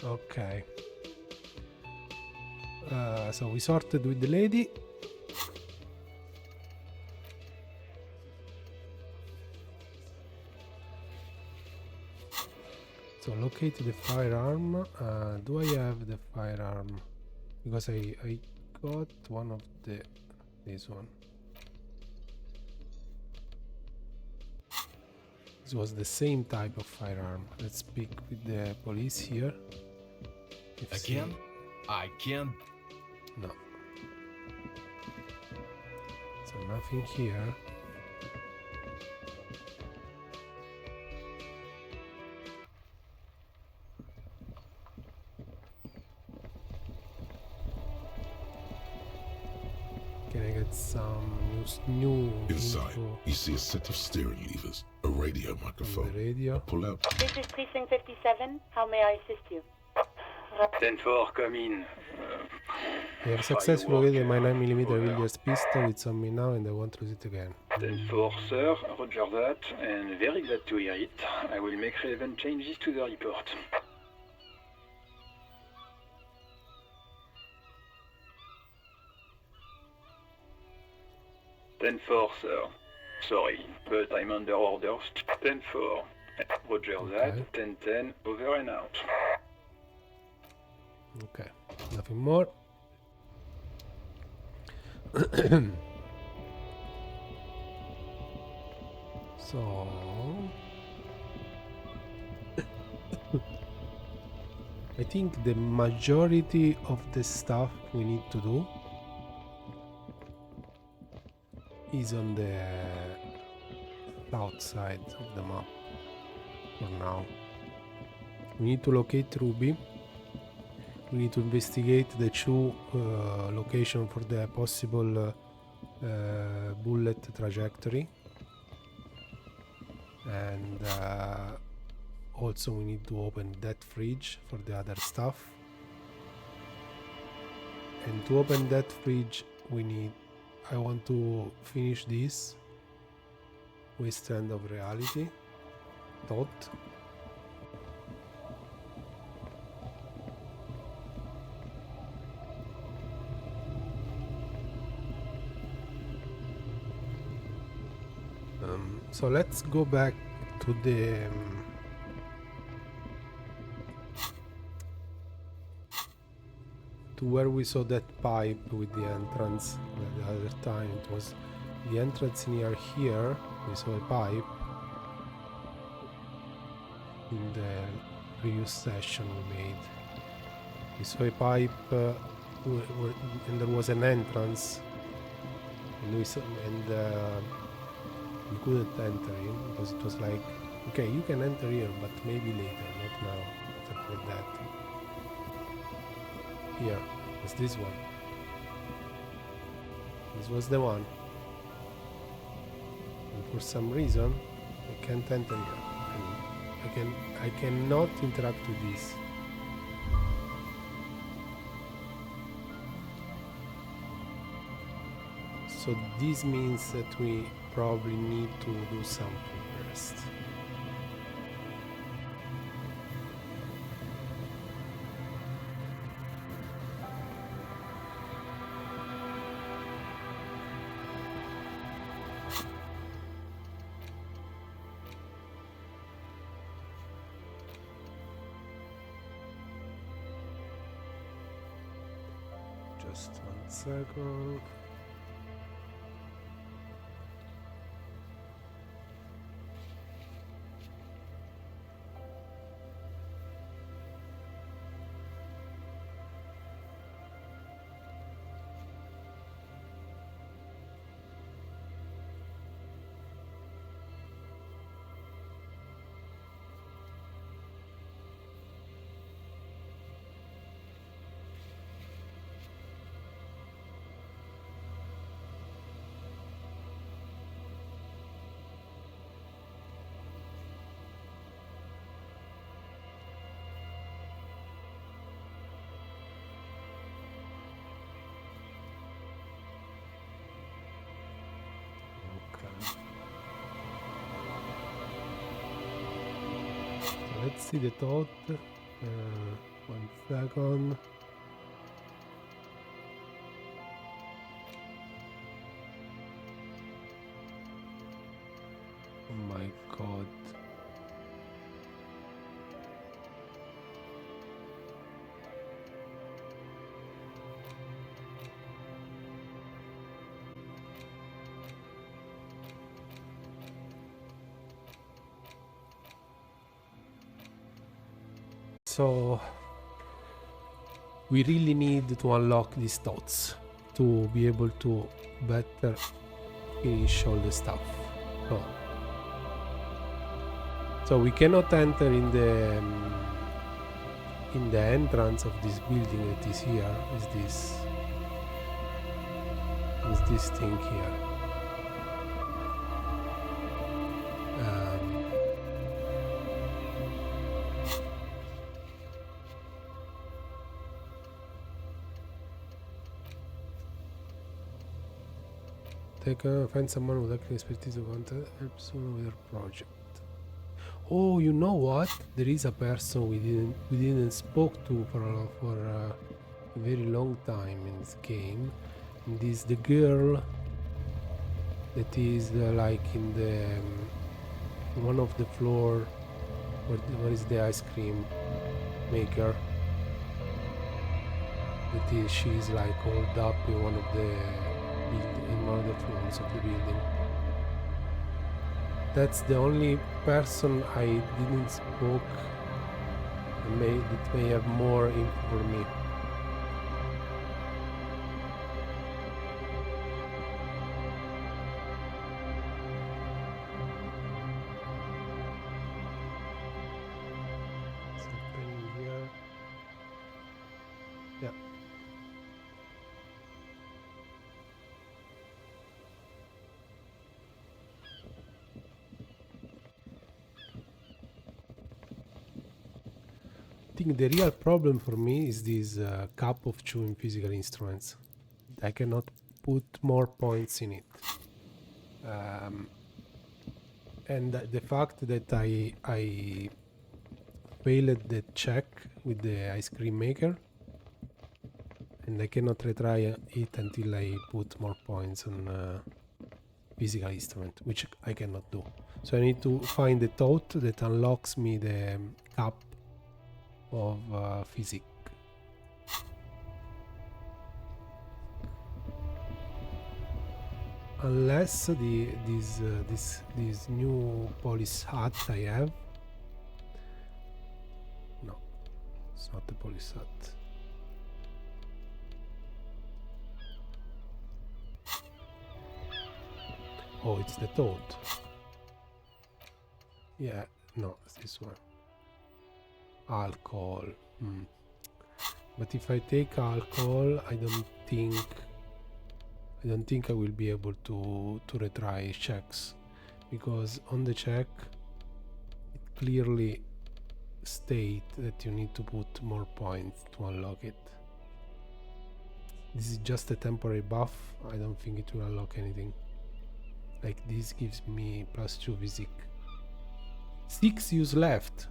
Okay. So we sorted with the lady. So locate the firearm. Do I have the firearm? Because I got one of this one. This was the same type of firearm. Let's speak with the police here. Again? I can't. No. So nothing here. Can I get some new Inside, info you see a set of steering levers, a radio from microphone. the radio? Pull out. This is Precinct 57. How may I assist you? 10-4, come in. I have successfully located my 9mm Williams pistol. It's on me now and I won't lose it again. 10-4, sir. Roger that. And very glad to hear it. I will make relevant changes to the report. "10-4, sir. Sorry, but I'm under orders. 10-4. Roger that. 10-10, over and out." Okay, nothing more. So I think the majority of the stuff we need to do is on the south side of the map for now. We need to locate Ruby. We need to investigate the two location for the possible bullet trajectory, and also we need to open that fridge for the other stuff. And to open that fridge I want to finish this Wasteland of Reality thought. So let's go back to the to where we saw that pipe with the entrance the other time. It was the entrance near here. We saw a pipe in the previous session we made. We saw a pipe and there was an entrance, and we couldn't enter in because it was like, okay, you can enter here, but maybe later, not now. Something like that. Here, it's this one. This was the one. And for some reason, I can't enter here. And I cannot interact with this. So this means that we probably need to do something first. Just 1 second. Let's see the thought. 1 second. Oh my god. So we really need to unlock these thoughts to be able to better finish all the stuff. So we cannot enter in the entrance of this building that is here. Is this thing here? Find someone with actual expertise to contact, help someone with their project. Oh, you know what? There is a person we didn't spoke to for a very long time in this game. And this the girl that is like in the one of the floor where is the ice cream maker. That is, she's like holed up in one of the floors of the building. That's the only person I didn't spoke. It may have more info for me. Something here. Yeah. I think the real problem for me is this cup of chewing physical instruments. I cannot put more points in it. And the fact that I failed the check with the ice cream maker, and I cannot retry it until I put more points on physical instrument, which I cannot do. So I need to find the thought that unlocks me the cup of physics. Unless this new police hat I have. No, it's not the police hat. Oh, it's the toad. Yeah, no, it's this one. Alcohol. But if I take alcohol, I don't think I will be able to retry checks, because on the check it clearly state that you need to put more points to unlock it. This is just a temporary buff. I don't think it will unlock anything. Like this gives me +2 physics. 6 use left.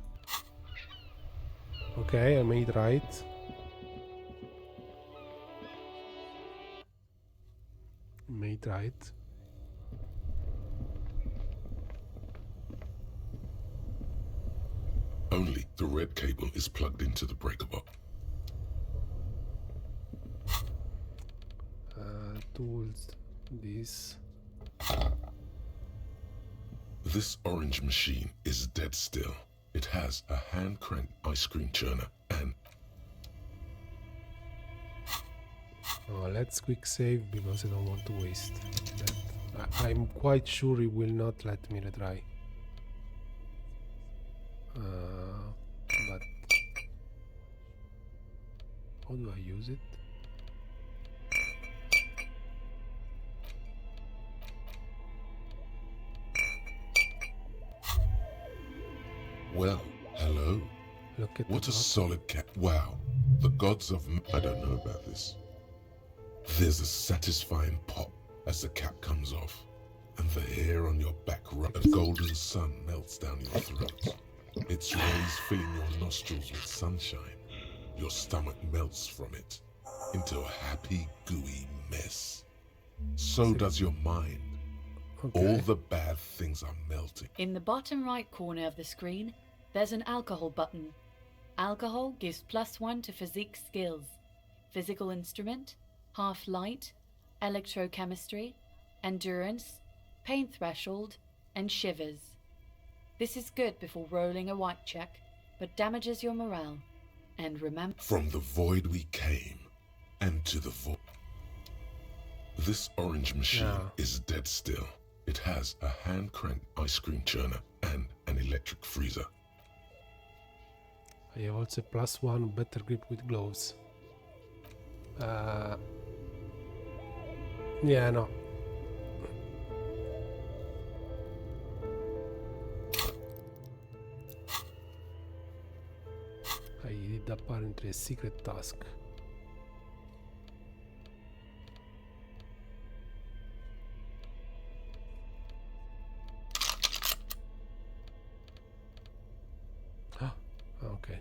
Okay, I made right. Made right. Only the red cable is plugged into the breaker box. Tools. This. This orange machine is dead still. It has a hand-cranked ice cream churner and... Oh, let's quick save because I don't want to waste that. I'm quite sure it will not let me retry. But how do I use it? Well, hello. Look at What a that. solid cat. Wow. The gods of... I don't know about this. There's a satisfying pop as the cap comes off, and the hair on your back, a golden sun melts down your throat. Its rays filling your nostrils with sunshine. your stomach melts from it into a happy, gooey mess. So does your mind. Ok. All the bad things are melting. In the bottom right corner of the screen, there's an alcohol button. Alcohol gives +1 to physique skills. Physical instrument, half light, electrochemistry, endurance, pain threshold, and shivers. This is good before rolling a white check, but damages your morale. And remember... From the void we came, and to the void. This orange machine is dead still. It has a hand-cranked ice cream churner and an electric freezer. I have also +1 better grip with gloves. Yeah, no. I did apparently a secret task. Ah, okay.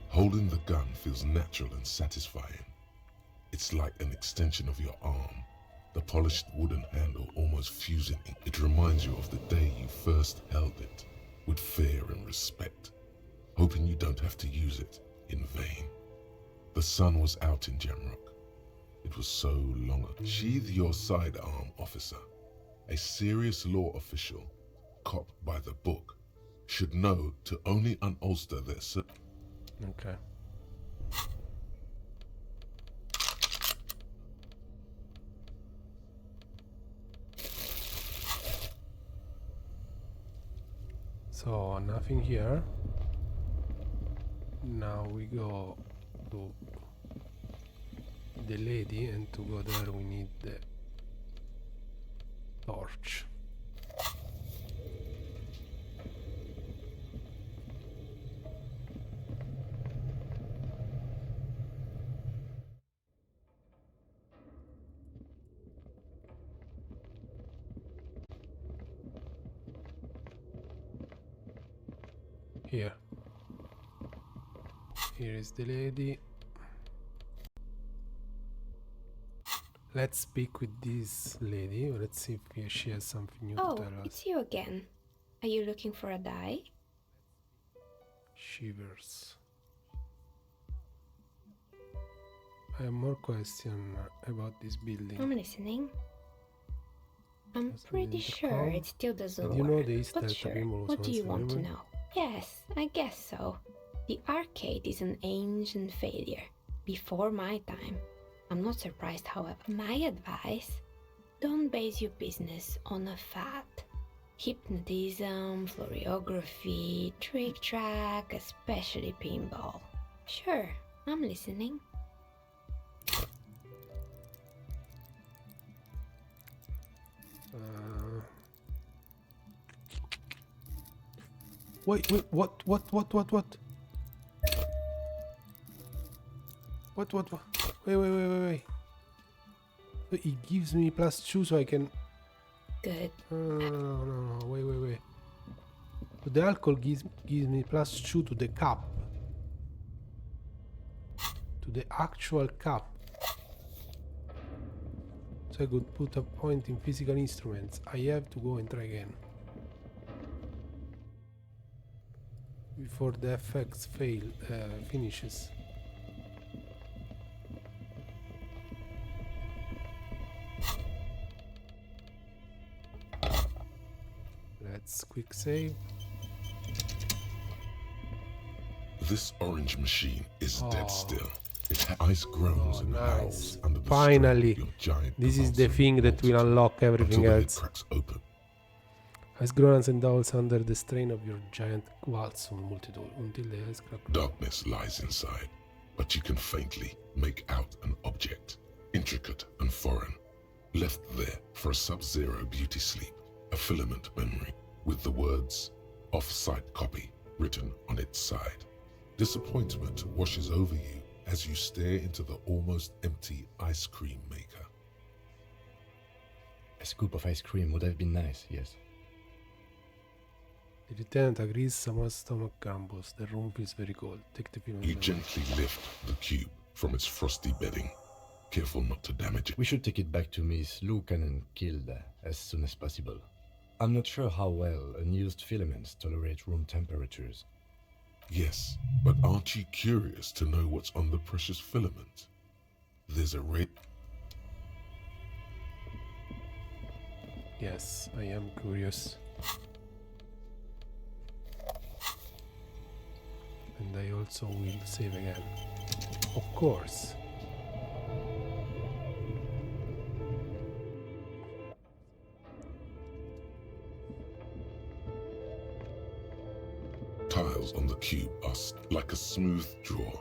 Holding the gun feels natural and satisfying. It's like an extension of your arm. The polished wooden handle almost fusing ink. It reminds you of the day you first held it, with fear and respect, hoping you don't have to use it in vain. The sun was out in Jamrock. It was so long ago. Sheathe your sidearm, officer. A serious law official, cop by the book, should know to only unholster their... Okay. So nothing here. Now we go to the lady, and to go there we need the torch. Here. Here is the lady. Let's speak with this lady. Let's see if she has something new to Oh, tell us. it's you again. Are you looking for a die? Shivers. I have more questions about this building. I'm listening. I'm Doesn't pretty need to sure call. it still doesn't Did you know work. the East But Delta sure, Beam was what do once you want to available? know? Yes, I guess so. The arcade is an ancient failure. Before my time. I'm not surprised, however. My advice, don't base your business on a fad. Hypnotism, fluorography, trick track, especially pinball. Sure, I'm listening. Wait, what? What? Wait. It gives me +2 so I can... Good. No, wait. But the alcohol gives me +2 to the cup. To the actual cup. So I could put a point in physical instruments. I have to go and try again. Before the FX finishes. Let's quick save. This orange machine is dead still. It has ice groans and nice. howls under the Finally. strength of your giant This is the convulsive thing that will unlock everything until the head else. cracks open. Ice groans and howls under the strain of your giant Walsum multitude until the ice crack. Darkness lies inside, but you can faintly make out an object, intricate and foreign, left there for a sub-zero beauty sleep, a filament memory with the words "off-site copy" written on its side. Disappointment washes over you as you stare into the almost empty ice cream maker. A scoop of ice cream would have been nice, yes. The lieutenant agrees someone's stomach grumbles. The room feels very cold. Take the film. You gently lift the cube from its frosty bedding, careful not to damage it. We should take it back to Miss Lucan and killed as soon as possible. I'm not sure how well unused filaments tolerate room temperatures. Yes, but aren't you curious to know what's on the precious filament? There's a red... Yes, I am curious. And I also will save again. Of course. Tiles on the cube are like a smooth draw.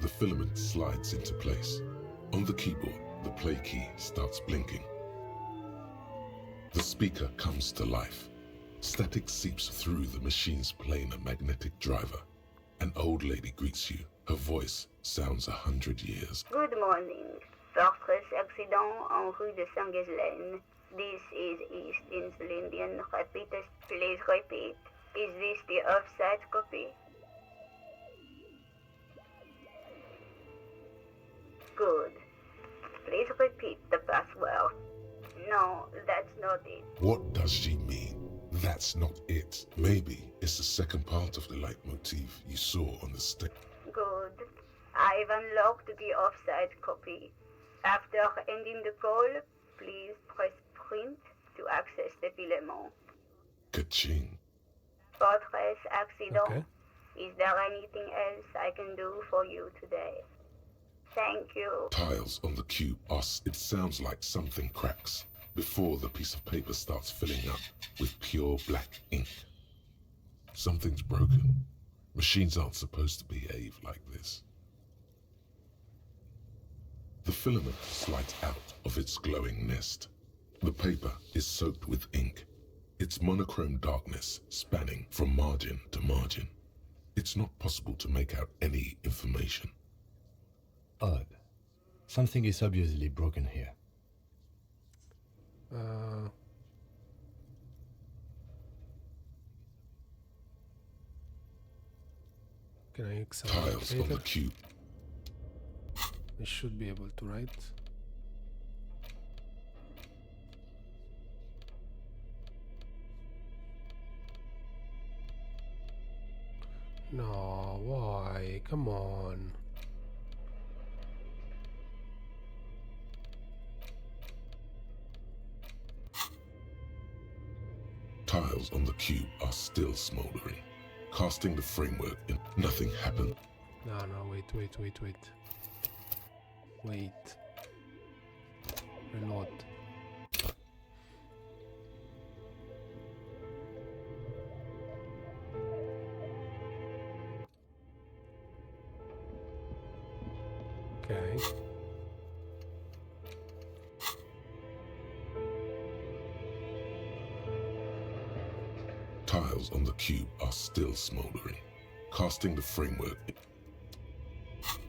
The filament slides into place. On the keyboard, the play key starts blinking. The speaker comes to life. Static seeps through the machine's planar magnetic driver. An old lady greets you. Her voice sounds 100 years. Good morning. Fortress accident en rue de Saint-Ghislaine. This is East Insulindian. Please repeat. Is this the offsite copy? Good. Please repeat the password. No, that's not it. What does she mean? That's not it. Maybe it's the second part of the leitmotif you saw on the stage. Good. I've unlocked the offsite copy. After ending the call, please press print to access the filament. Ka-ching. Fortress accident. Okay. Is there anything else I can do for you today? Thank you. Tiles on the cube are... It sounds like something cracks before the piece of paper starts filling up with pure black ink. Something's broken. Machines aren't supposed to behave like this. The filament slides out of its glowing nest. The paper is soaked with ink, its monochrome darkness spanning from margin to margin. It's not possible to make out any information. Odd. Something is obviously broken here. Can I examine Tiles on the later? cube. I should be able to write. No, why? Come on. Tiles on the cube are still smoldering. Casting the framework in, nothing happened. No, wait. Wait. Reload. Okay. Tiles on the cube are still smoldering. Casting the framework in,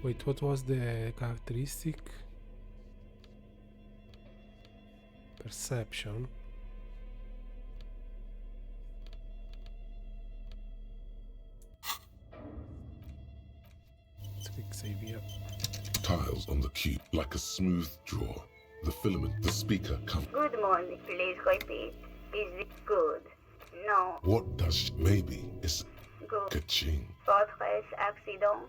Wait, what was the characteristic? Perception. Let's click save here. tiles on the cube like a smooth draw. The filament, the speaker comes. Good morning. Please repeat. Is it good? No. What does maybe it's Good. ka-ching. Fortress accident.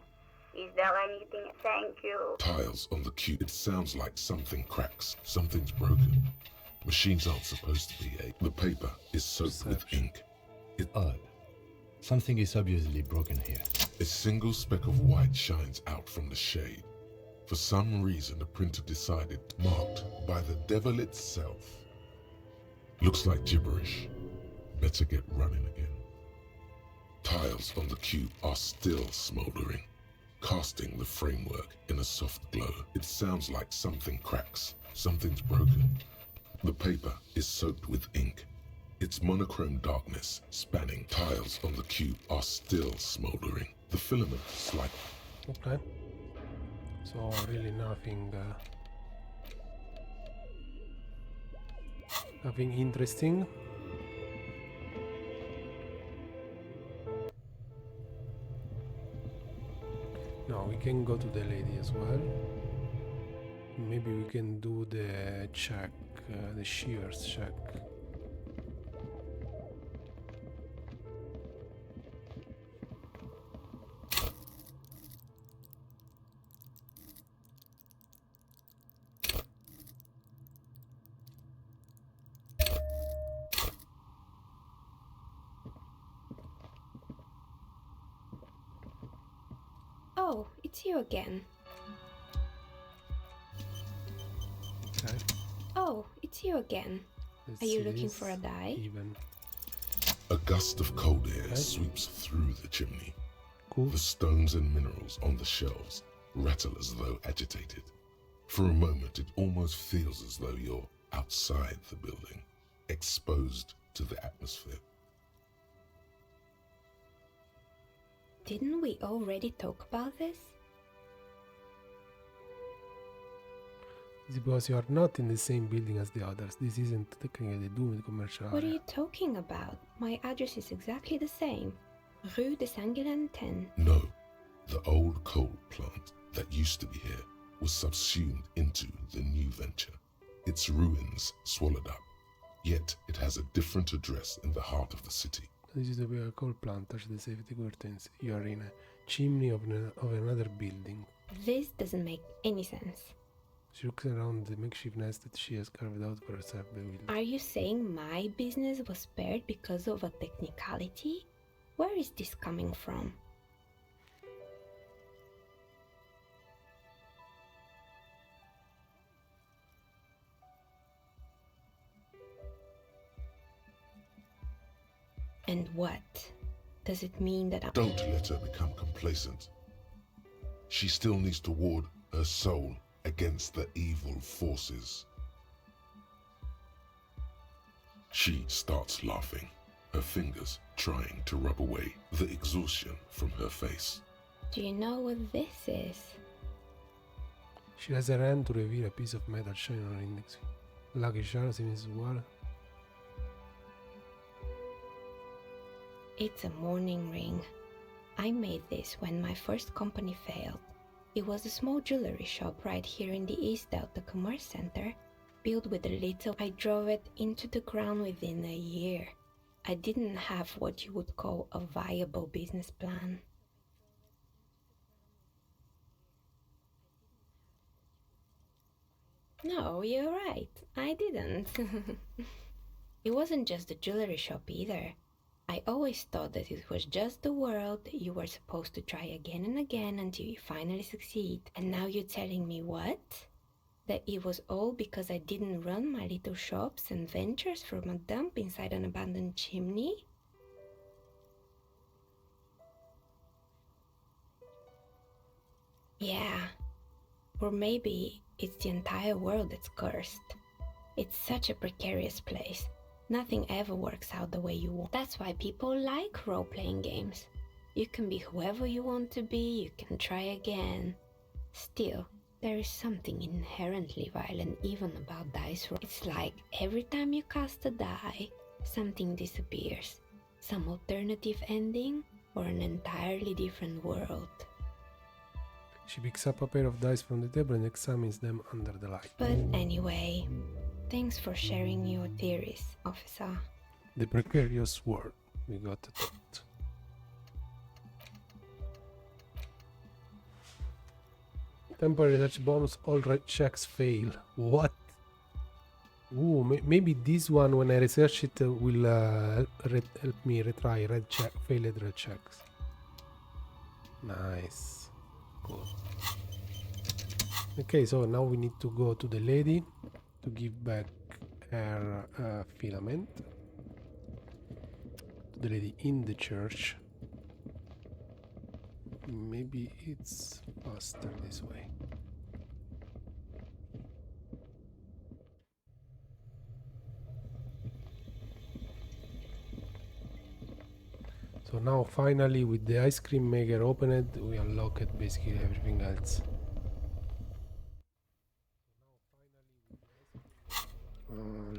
Is there anything? Thank you. Tiles on the cube. It sounds like something cracks. Something's broken. Machines aren't supposed to be the paper is soaked with ink. Odd. Something is obviously broken here. A single speck of white shines out from the shade. For some reason, the printer decided, marked by the devil itself. Looks like gibberish. Better get running again. Tiles on the cube are still smoldering, casting the framework in a soft glow. It sounds like something cracks. Something's broken. The paper is soaked with ink. Its monochrome darkness spanning. Tiles on the cube are still smoldering. The filament slight. Okay. So really nothing nothing interesting. No, we can go to the lady as well. Maybe we can do the check, the shears check. Oh, it's you again. Okay. Oh, it's you again. Let's Are you see looking this. for a die? Even. A gust of cold air Okay. sweeps through the chimney. Cool. The stones and minerals on the shelves rattle as though agitated. For a moment, it almost feels as though you're outside the building, exposed to the atmosphere. Didn't we already talk about this? Because you are not in the same building as the others. This isn't technically the doomed commercial What are area. you talking about? My address is exactly the same. Rue de Saint-Guilain 10. No, the old coal plant that used to be here was subsumed into the new venture. Its ruins swallowed up, yet it has a different address in the heart of the city. This is a big coal plant. Touch the safety curtains. You are in a chimney of another building. This doesn't make any sense. She looks around the makeshift nest that she has carved out for herself. Are you saying my business was spared because of a technicality? Where is this coming from? And what? Does it mean that Don't let her become complacent. She still needs to ward her soul against the evil forces. She starts laughing, her fingers trying to rub away the exhaustion from her face. Do you know what this is? She has her hand to reveal a piece of metal shining on her index. Lucky charm seems well. It's a mourning ring. I made this when my first company failed. It was a small jewelry shop right here in the East Delta Commerce Center, built with a little. I drove it into the ground within a year. I didn't have what you would call a viable business plan. No, you're right. I didn't. It wasn't just the jewelry shop either. I always thought that it was just the world, you were supposed to try again and again until you finally succeed. And now you're telling me what? That it was all because I didn't run my little shops and ventures from a dump inside an abandoned chimney? Yeah. Or maybe it's the entire world that's cursed. It's such a precarious place. Nothing ever works out the way you want. That's why people like role-playing games. You can be whoever you want to be, you can try again. Still, there is something inherently violent even about dice roll. It's like every time you cast a die, something disappears. Some alternative ending or an entirely different world. She picks up a pair of dice from the table and examines them under the light. But anyway, thanks for sharing your theories, officer. The precarious world. We got it. Temporary touch bombs, all red checks fail. What? Ooh, maybe this one, when I research it, will help me retry failed red checks. Nice. Cool. Okay, so now we need to go to the lady to give back her filament. To the lady in the church. Maybe it's faster this way. So now finally with the ice cream maker opened, we unlocked basically everything else.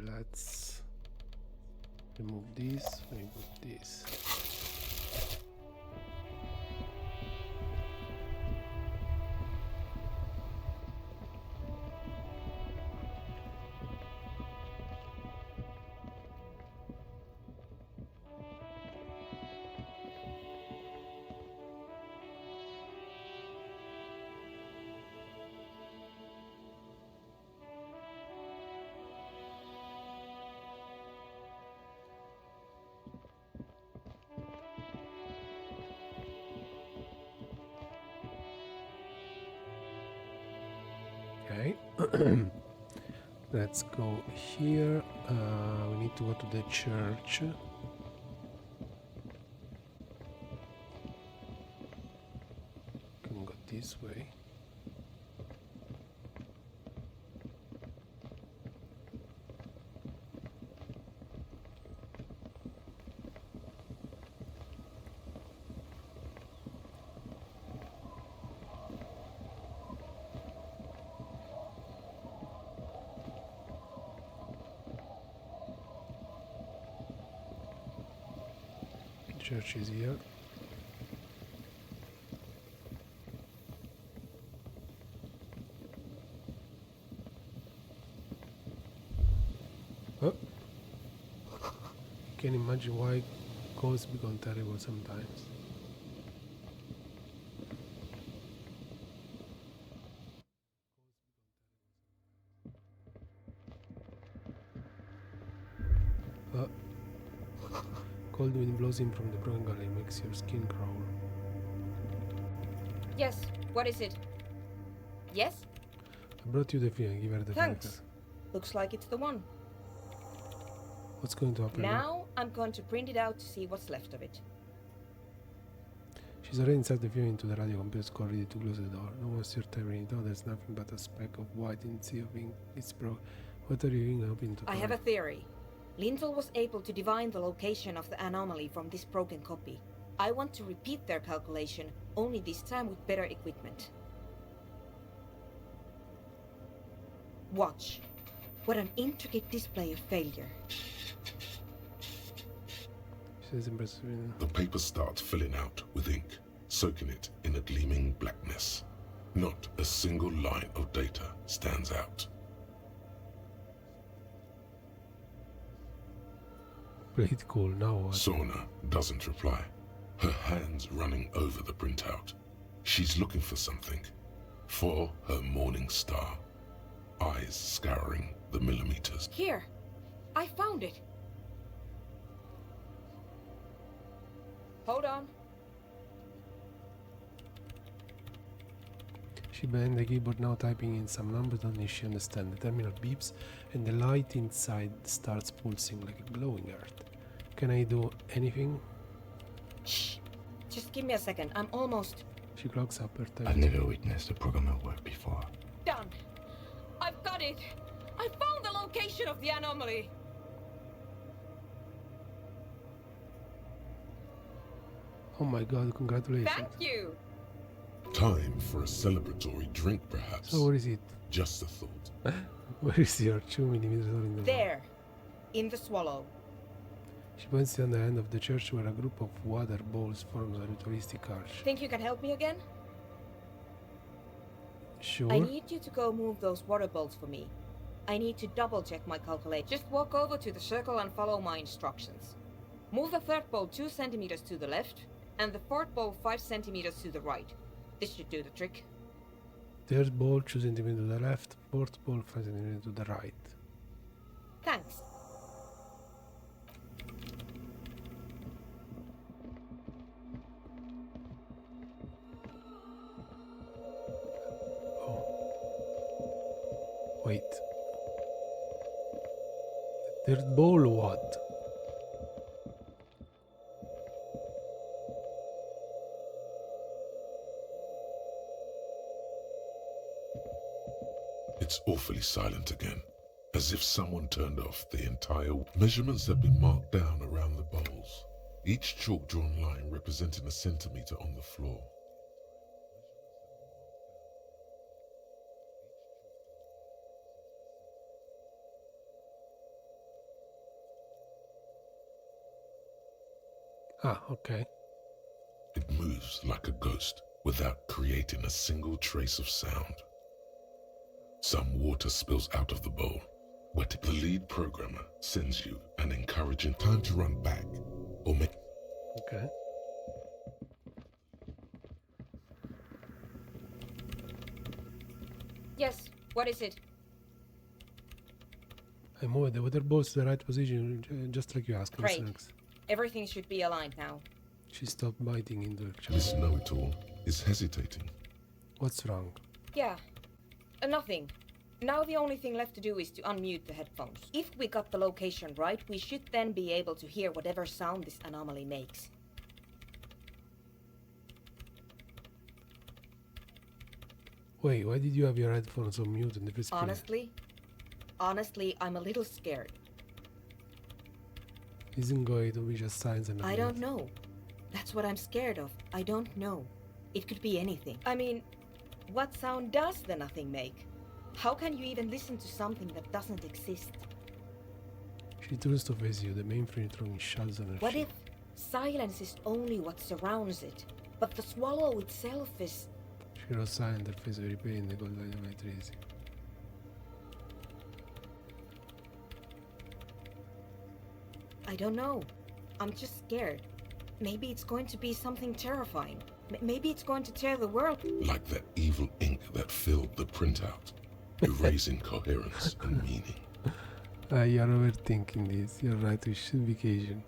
Let's remove this, remove this. Okay. Let's go here. We need to go to the church. Can go this way. Church is here. Oh. Can imagine why ghosts become terrible sometimes. Cold wind blows in from the broken gully, makes your skin crawl. Yes, what is it? Yes? I brought you the film, give her the Thanks. paper. Looks like it's the one. What's going to happen Now I'm going to print it out to see what's left of it. She's already inside the view into the radio computer score, ready to close the door. No one's your typing it out, there's nothing but a speck of white in the sea of ink. It's broke. What are you hoping to I have a theory. Lintel was able to divine the location of the anomaly from this broken copy. I want to repeat their calculation, only this time with better equipment. Watch. What an intricate display of failure. She says impressive. The paper starts filling out with ink, soaking it in a gleaming blackness. Not a single line of data stands out. Pretty cool, now what? Sorna doesn't reply, her hands running over the printout. She's looking for something. For her morning star. Eyes scouring the millimeters. Here! I found it! Hold on. She bent the keyboard, now typing in some numbers. Only she understands. The terminal beeps and the light inside starts pulsing like a glowing earth. Can I do anything? Shh! Just give me a second, I'm almost... She clocks up her time. I've never witnessed a programmer work before. done! I've got it! I found the location of the anomaly! Oh my god, congratulations. Thank you! Time for a celebratory drink, perhaps. So where is it? Just a thought. Where is your 2mm in the There! In the swallow. She points to the end of the church where a group of water bowls forms a ritualistic arch. Think you can help me again? Sure. I need you to go move those water bowls for me. I need to double check my calculation. Just walk over to the circle and follow my instructions. Move the third bowl 2 centimeters to the left, and the fourth bowl 5 centimeters to the right. This should do the trick. Third ball 2 cm to the left, fourth ball 5 cm to the right. Thanks. Wait. The third ball what? It's awfully silent again, as if someone turned off the entire... Measurements have been marked down around the bowls, each chalk-drawn line representing a centimeter on the floor. Ah, okay. It moves like a ghost without creating a single trace of sound. Some water spills out of the bowl. But the lead programmer sends you an encouraging time to run back or make... Okay. Yes, what is it? I moved the water balls to the right position, just like you asked. What's Great. next? Everything should be aligned now. She stopped biting into her chest. This know-it-all is hesitating. What's wrong? Yeah. Nothing. Now the only thing left to do is to unmute the headphones. If we got the location right, we should then be able to hear whatever sound this anomaly makes. Wait, why did you have your headphones on mute in the first place? Honestly, I'm a little scared. Isn't going to be just signs and I don't know. That's what I'm scared of. I don't know. It could be anything. I mean, what sound does the nothing make? How can you even listen to something that doesn't exist? She turns to face you, the mainframe throwing shells on her What ship. if silence is only what surrounds it, but the swallow itself is... She was silent, her face very pale in the cold light of my trees. I don't know. I'm just scared. Maybe it's going to be something terrifying. Maybe it's going to tear the world. Like that evil ink that filled the printout, erasing coherence and meaning. You're overthinking this. You're right, we should vacation.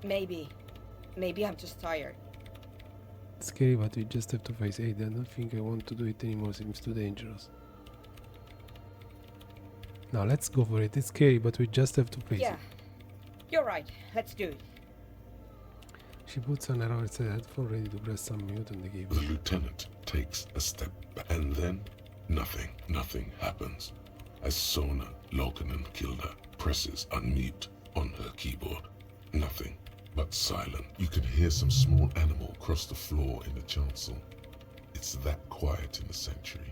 Maybe I'm just tired. It's scary, but we just have to face it. I don't think I want to do it anymore, seems too dangerous. Now let's go for it. It's scary, but we just have to face it. Yeah, you're right. Let's do it. She puts on her outside headphone ready to press unmute on the The keyboard. lieutenant takes a step back, and then nothing happens. As Sona Lokanen-Kilda presses unmute on her keyboard. Nothing but silent. You can hear some small animal cross the floor in the chancel. It's that quiet in the sanctuary.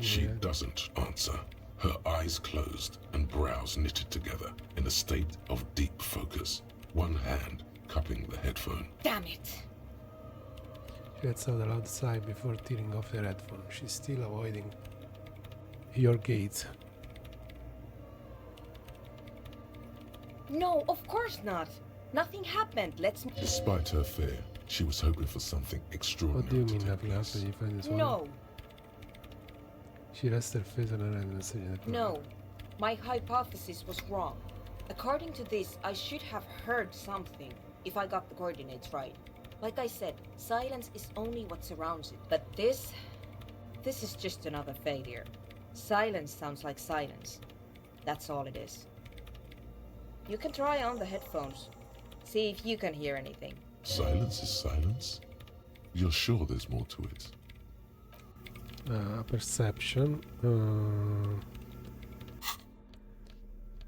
She doesn't answer. Her eyes closed and brows knitted together in a state of deep focus. One hand cupping the headphone. Damn it! She lets out a loud sigh before tearing off her headphone. She's still avoiding your gaze. No, of course not. Nothing happened. Let's... Despite her fear, she was hoping for something extraordinary. What do you to mean take nothing place. happened? You find this one? No, She rests her face on her hand and said in the no. My hypothesis was wrong. According to this, I should have heard something if I got the coordinates right. Like I said, silence is only what surrounds it. But this is just another failure. Silence sounds like silence. That's all it is. You can try on the headphones. See if you can hear anything. Silence is silence? You're sure there's more to it? Perception.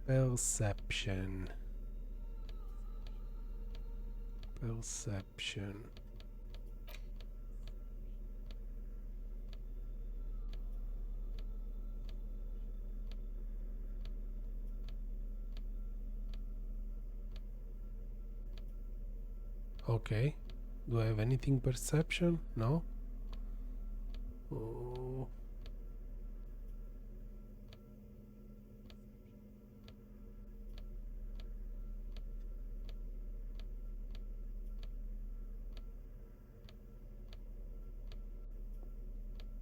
Perception. Perception. Okay. Do I have anything perception? No? Oh.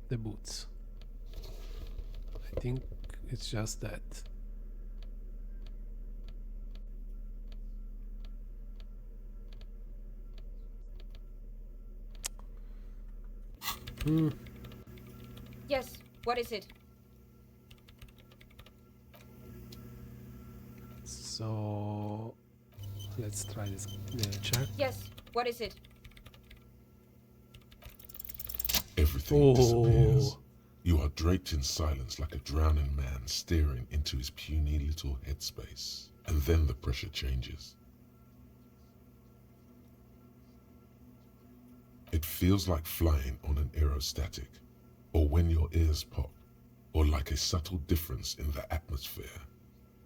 The boots. I think it's just that. Yes, what is it? So let's try this check. Yes, what is it? Everything disappears. You are draped in silence like a drowning man staring into his puny little headspace. And then the pressure changes. It feels like flying on an aerostatic, or when your ears pop, or like a subtle difference in the atmosphere,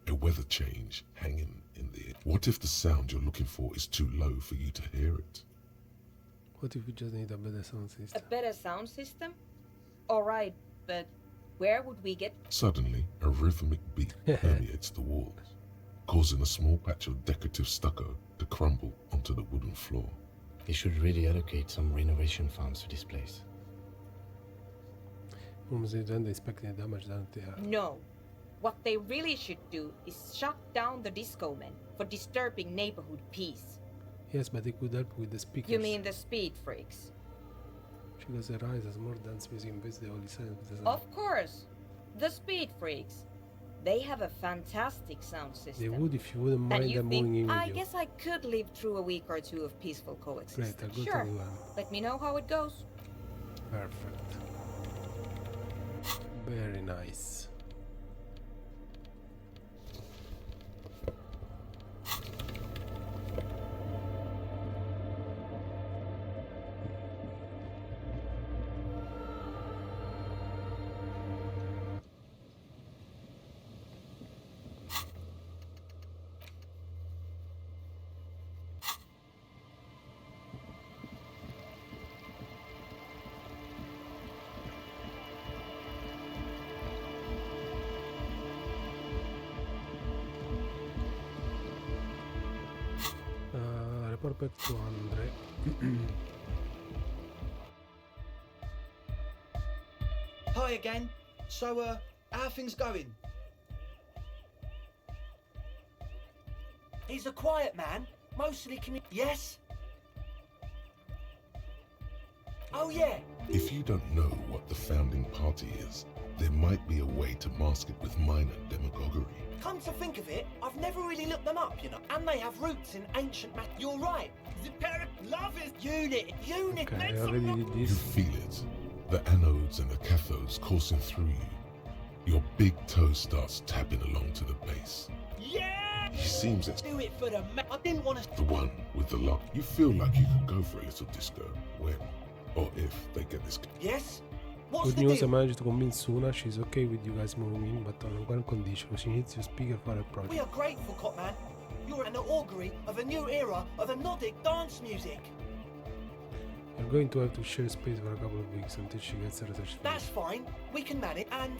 a weather change hanging in the air. What if the sound you're looking for is too low for you to hear it? What if we just need a better sound system? A better sound system? Alright, but where would we get... Suddenly, a rhythmic beat permeates the walls, causing a small patch of decorative stucco to crumble onto the wooden floor. They should really allocate some renovation funds to this place. Almost done inspecting the damage done there. No. What they really should do is shut down the disco men for disturbing neighborhood peace. Yes, but it could help with the speakers. You mean the speed freaks? She because Arise has more dance music in the Elysium. Of course! The Speed Freaks. They have a fantastic sound system. They would if you wouldn't mind them moving in with I you. guess I could live through a week or two of peaceful coexistence. Great, I'll go Sure. to Let me know how it goes. Perfect. Very nice. Report back to Andre. Hi again. So, how are things going? He's a quiet man, mostly Yes? Oh yeah. If you don't know what the founding party is, there might be a way to mask it with minor demagoguery. Come to think of it, I've never really looked them up, you know. And they have roots in ancient math. You're right. The parent love is unit. Okay, I already did You this. feel it. The anodes and the cathodes coursing through you. Your big toe starts tapping along to the base. Yeah! He seems it's Do it for the I didn't want to... the one with the lock. You feel like you could go for a little disco when or if they get this. Yes? What's Good the news, I deal? managed to convince Suna. She's okay with you guys moving in, but on one condition. She needs your speaker for a project. We are grateful, Cotman. You're an augury of a new era of anodic dance music. You're going to have to share space for a couple of weeks until she gets her research That's finished. fine. We can manage. And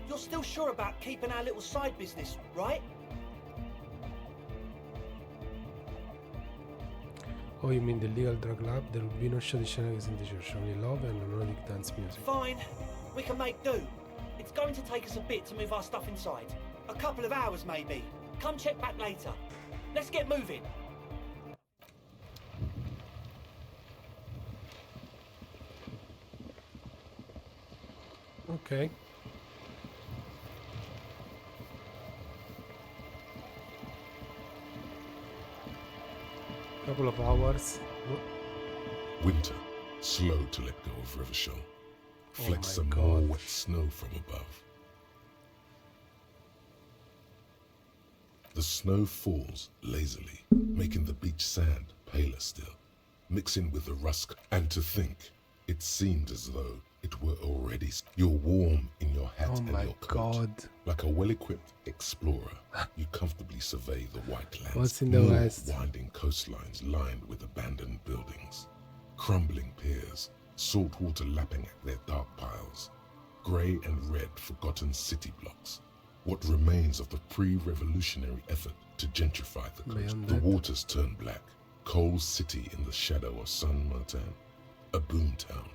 you're still sure about keeping our little side business, right? Oh, you mean the legal drug lab? There will be no shoddy shenanigans in the church, only love and melodic dance music. Fine. We can make do. It's going to take us a bit to move our stuff inside. A couple of hours, maybe. Come check back later. Let's get moving. Okay. Couple of hours. Winter, slow to let go of Revachol. Flecks my some God. more wet snow from above. The snow falls lazily, making the beach sand paler still, mixing with the rust. And to think, it seemed as though it were already. You're warm in your hat Oh and my your coat. God. Like a well-equipped explorer, you comfortably survey the white lands. What's in the More west? winding coastlines lined with abandoned buildings, crumbling piers, salt water lapping at their dark piles, grey and red forgotten city blocks. What remains of the pre-revolutionary effort to gentrify the coast. Beyond The that. waters turn black, coal city in the shadow of San Martin, a boom town.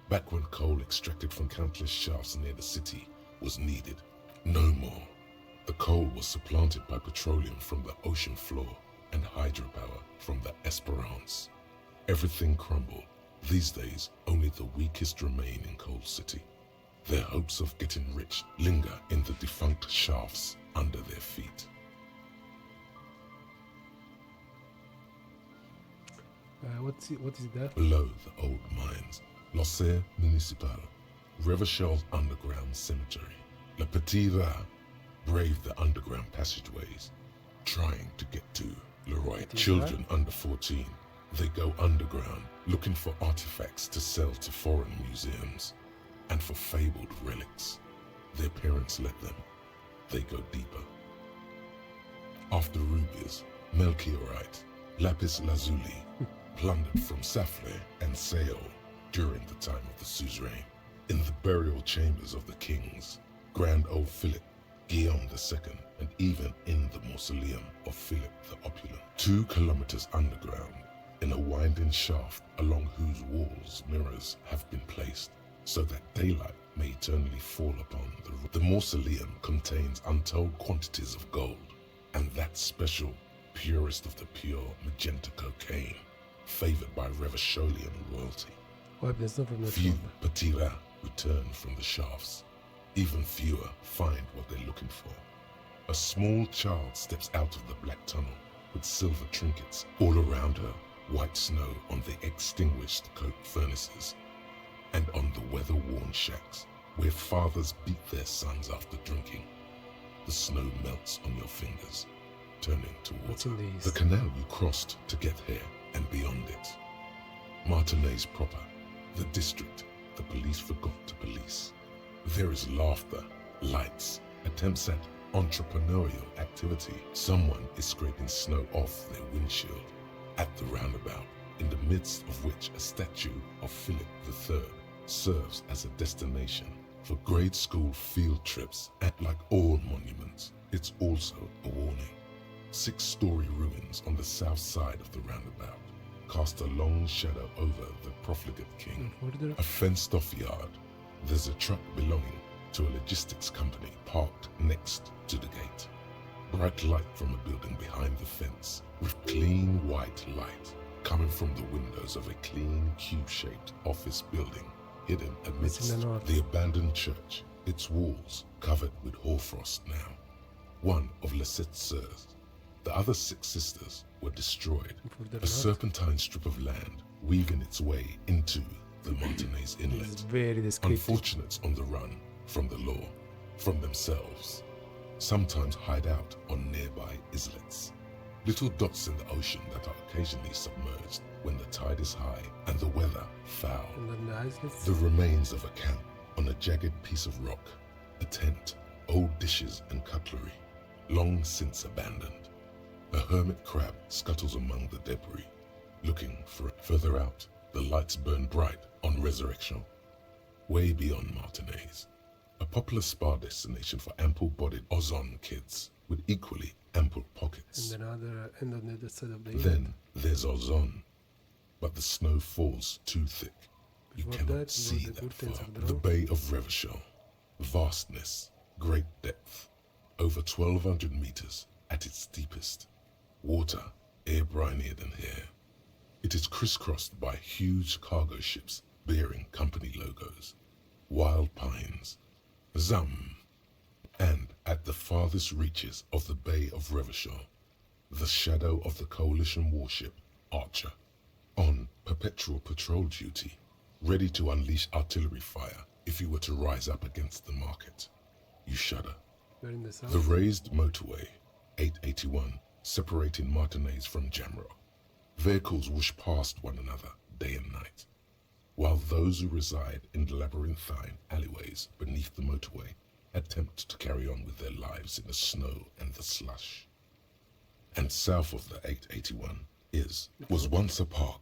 Back when coal extracted from countless shafts near the city was needed. No more. The coal was supplanted by petroleum from the ocean floor and hydropower from the Esperance. Everything crumbled. These days, only the weakest remain in Coal City. Their hopes of getting rich linger in the defunct shafts under their feet. What is that? Below the old mines, L'Océan Municipal, Revachol's underground cemetery. Le Petit Rat braved the underground passageways, trying to get to Leroy. Children under 14, they go underground looking for artifacts to sell to foreign museums and for fabled relics. Their parents let them. They go deeper. After rubies, Melchiorite, lapis lazuli, plundered from Safle and Seol during the time of the suzerain. In the burial chambers of the kings, Grand Old Philip, Guillaume II, and even in the mausoleum of Philip the Opulent. 2 kilometers underground, in a winding shaft along whose walls mirrors have been placed, so that daylight may eternally fall upon the mausoleum contains untold quantities of gold, and that special, purest of the pure magenta cocaine, favored by Revacholian royalty. Weapons not from the Few shop. patira return from the shafts. Even fewer find what they're looking for. A small child steps out of the black tunnel with silver trinkets all around her, white snow on the extinguished coke furnaces, and on the weather-worn shacks where fathers beat their sons after drinking. The snow melts on your fingers, turning to What's water. in these? The canal you crossed to get here and beyond it. Martinez proper, the district the police forgot to police. There is laughter, lights, attempts at entrepreneurial activity. Someone is scraping snow off their windshield at the roundabout, in the midst of which a statue of Philip III serves as a destination for grade school field trips. And like all monuments, it's also a warning. 6-story ruins on the south side of the roundabout cast a long shadow over the profligate king. A fenced-off yard. There's a truck belonging to a logistics company parked next to the gate. Bright light from a building behind the fence, with clean white light coming from the windows of a clean cube-shaped office building hidden amidst the abandoned church, its walls covered with hoarfrost now. One of Lissette's sœurs. The other 6 sisters were destroyed. A serpentine strip of land weaving its way into the Martinez Inlet. Very descriptive. Unfortunates on the run from the law, from themselves, sometimes hide out on nearby islets. Little dots in the ocean that are occasionally submerged when the tide is high and the weather foul. The remains of a camp on a jagged piece of rock, a tent, old dishes and cutlery, long since abandoned. A hermit crab scuttles among the debris, looking for it. Further out, the lights burn bright on Resurrection, way beyond Martinez, a popular spa destination for ample-bodied Ozon kids with equally ample pockets. And on the other side of the Then there's Ozon, but the snow falls too thick. You cannot see that far. The Bay of Revachol, vastness, great depth, over 1,200 meters at its deepest. Water, air-brinier than here. It is crisscrossed by huge cargo ships bearing company logos, wild pines, Zam, and at the farthest reaches of the Bay of Revachol, the shadow of the coalition warship Archer, on perpetual patrol duty, ready to unleash artillery fire if you were to rise up against the market. You shudder. The raised motorway, 881, separating Martinez from Jamrock. Vehicles whoosh past one another day and night, while those who reside in the labyrinthine alleyways beneath the motorway attempt to carry on with their lives in the snow and the slush. And south of the 881 was once a park,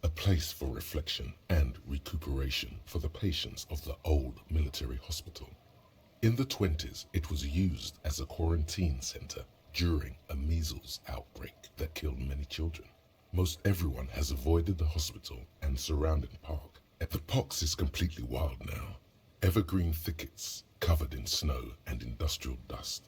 a place for reflection and recuperation for the patients of the old military hospital. In the 20s, it was used as a quarantine center during a measles outbreak that killed many children. Most everyone has avoided the hospital and surrounding park. The pox is completely wild now. Evergreen thickets covered in snow and industrial dust.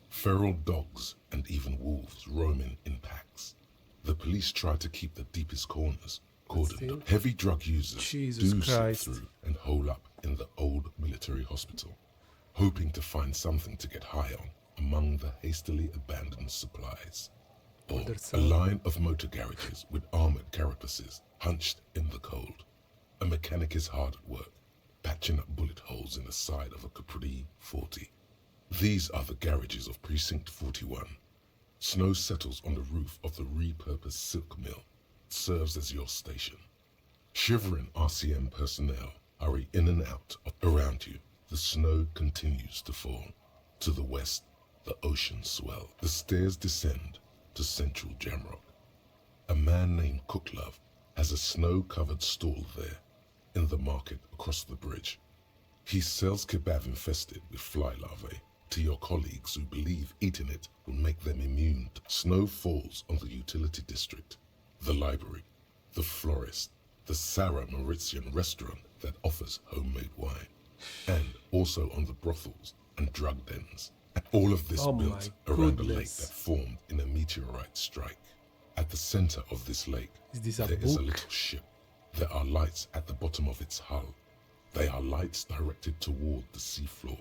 Feral dogs and even wolves roaming in packs. The police try to keep the deepest corners cordoned up. Heavy drug users do slip through and hole up in the old military hospital, hoping to find something to get high on among the hastily abandoned supplies. Or a line of motor garages with armored carapaces hunched in the cold. A mechanic is hard at work, patching up bullet holes in the side of a Capri 40. These are the garages of Precinct 41. Snow settles on the roof of the repurposed silk mill. It serves as your station. Shivering RCM personnel hurry in and out. Around you, the snow continues to fall. To the west, the ocean swells. The stairs descend to central Jamrock. A man named Cooklove has a snow-covered stall there in the market across the bridge. He sells kebab infested with fly larvae to your colleagues who believe eating it will make them immune. Snow falls on the utility district, the library, the florist, the Sarah Mauritian restaurant that offers homemade wine, and also on the brothels and drug dens. And all of this built around a lake that formed in a meteorite strike. At the center of this lake, there is a little ship, There are lights at the bottom of its hull. They are lights directed toward the seafloor,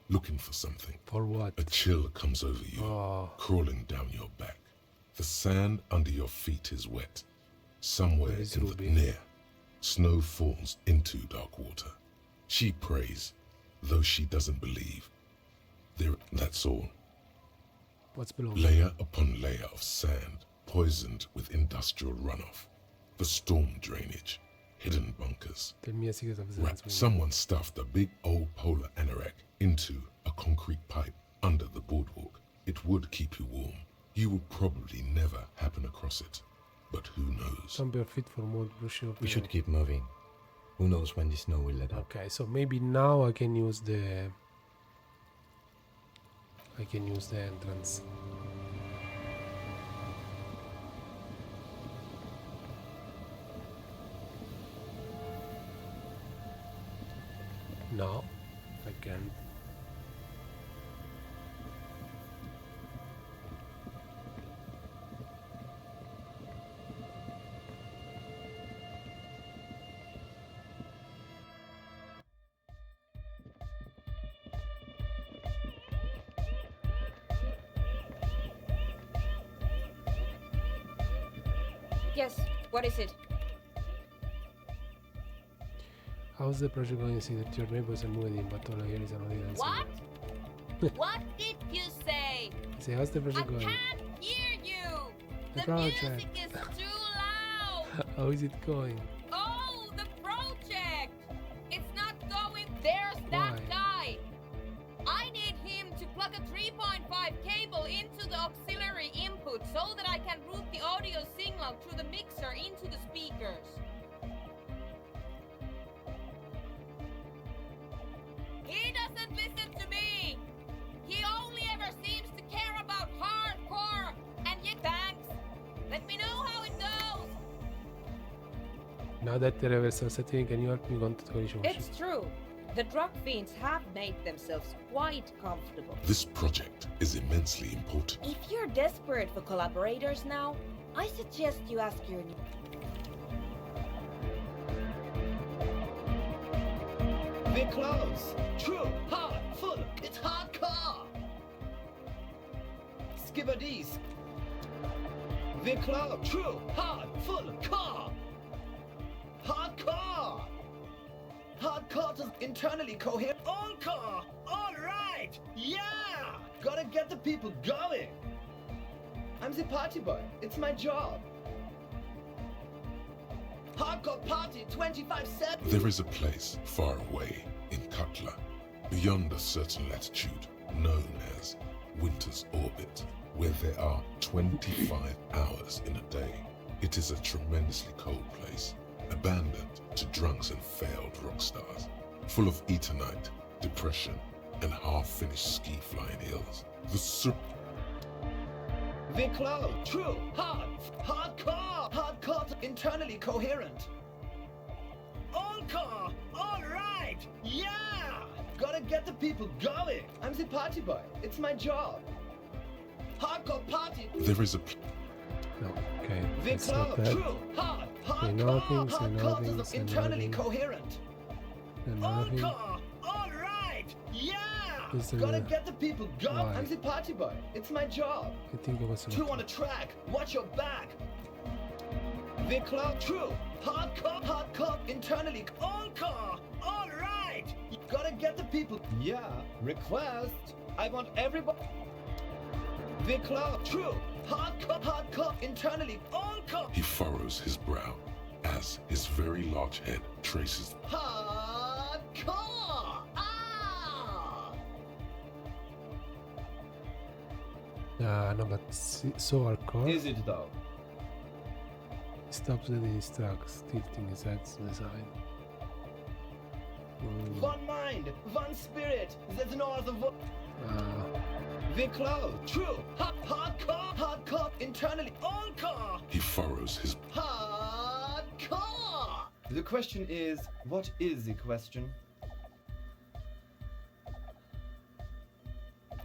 looking for something. For what? A chill comes over you, crawling down your back. The sand under your feet is wet. Somewhere in the near, snow falls into dark water. She prays, though she doesn't believe. That's all. What's below? Layer upon layer of sand, poisoned with industrial runoff. The storm drainage, hidden bunkers. Tell me a secret of that. Someone stuffed a big old polar anorak into a concrete pipe under the boardwalk. It would keep you warm. You would probably never happen across it. But who knows? Some are fit for more brushing up. We should keep moving. Who knows when the snow will let up? Okay, so maybe now I can use the entrance. No, I can't. Yes, what is it? How's the project going? See that your neighbors are moving, but all I hear is another dance. What? What did you say? Say, how's the project going? I can't hear you. The music project. is too loud. How is it going? Oh, the project. It's not going. There's that Why? guy. I need him to plug a 3.5 cable into the auxiliary input so that I can route the audio signal through the mixer into the speakers. He doesn't listen to me. He only ever seems to care about hardcore. And yet, thanks. Let me know how it goes. Now that the reversal setting, can you help me contact collision? It's true. The drug fiends have made themselves quite comfortable. This project is immensely important. If you're desperate for collaborators now, I suggest you ask your new... We're close. True, hard, full. It's hardcore. Skibberdis. We're close. True, hard, full, car. Hardcore. Hardcore is internally coherent. All car. All right. Yeah. Gotta get the people going. I'm the party boy. It's my job. Hardcore party 25/7. There is a place far away in Cutler, beyond a certain latitude, known as Winter's Orbit, where there are 25 hours in a day. It is a tremendously cold place, abandoned to drunks and failed rock stars, full of eternite, depression, and half-finished ski-flying hills. We're close. True. Hard. Hardcore. Hardcore is internally coherent. All car. All right. Yeah. Gotta get the people going. I'm the party boy. It's my job. Hardcore party. There is a... No, okay. We're That's not close. that. True. Hard. Say Hardcore. nothing, say Hardcore nothing, is say internally nothing. coherent. And All nothing. car. All right. Yeah. Is there Gotta a- get the people going. Why? I'm the party boy. It's my job. I think it was Two on a track. Watch your back. We're close. True. Hardcore. Hardcore. Internally. All car. All right. You gotta get the people. Yeah. Request. I want everybody. We're close. True. Hardcore. Hardcore. Internally. All car. He furrows his brow as his very large head traces... Hardcore. no, but so hardcore. Is it though? He stops at his tracks, tilting his head to the side. One mind. One spirit. There's no other voice. Ah, We're close. True. Hardcore. Hardcore. Internally. All car. He furrows his... Hardcore. The question is, what is the question?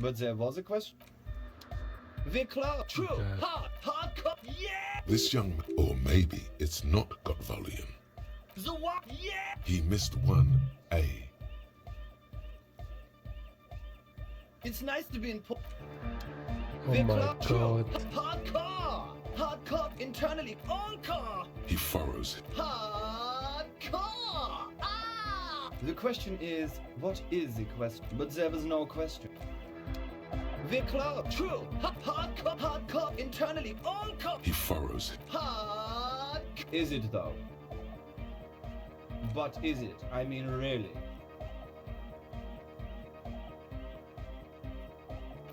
But there was a question. We're close. True. Okay. Hardcore. Yeah. This young... Or maybe it's not got volume. The what? Yeah! He missed one A. It's nice to be in Oh my god. Hardcore! Hardcore internally encore! He furrows. Hardcore! Ah! The question is, what is the question? But there was no question. The club, true, hardcore, internally encore! He furrows. Hard. Is it though? But is it? I mean, really?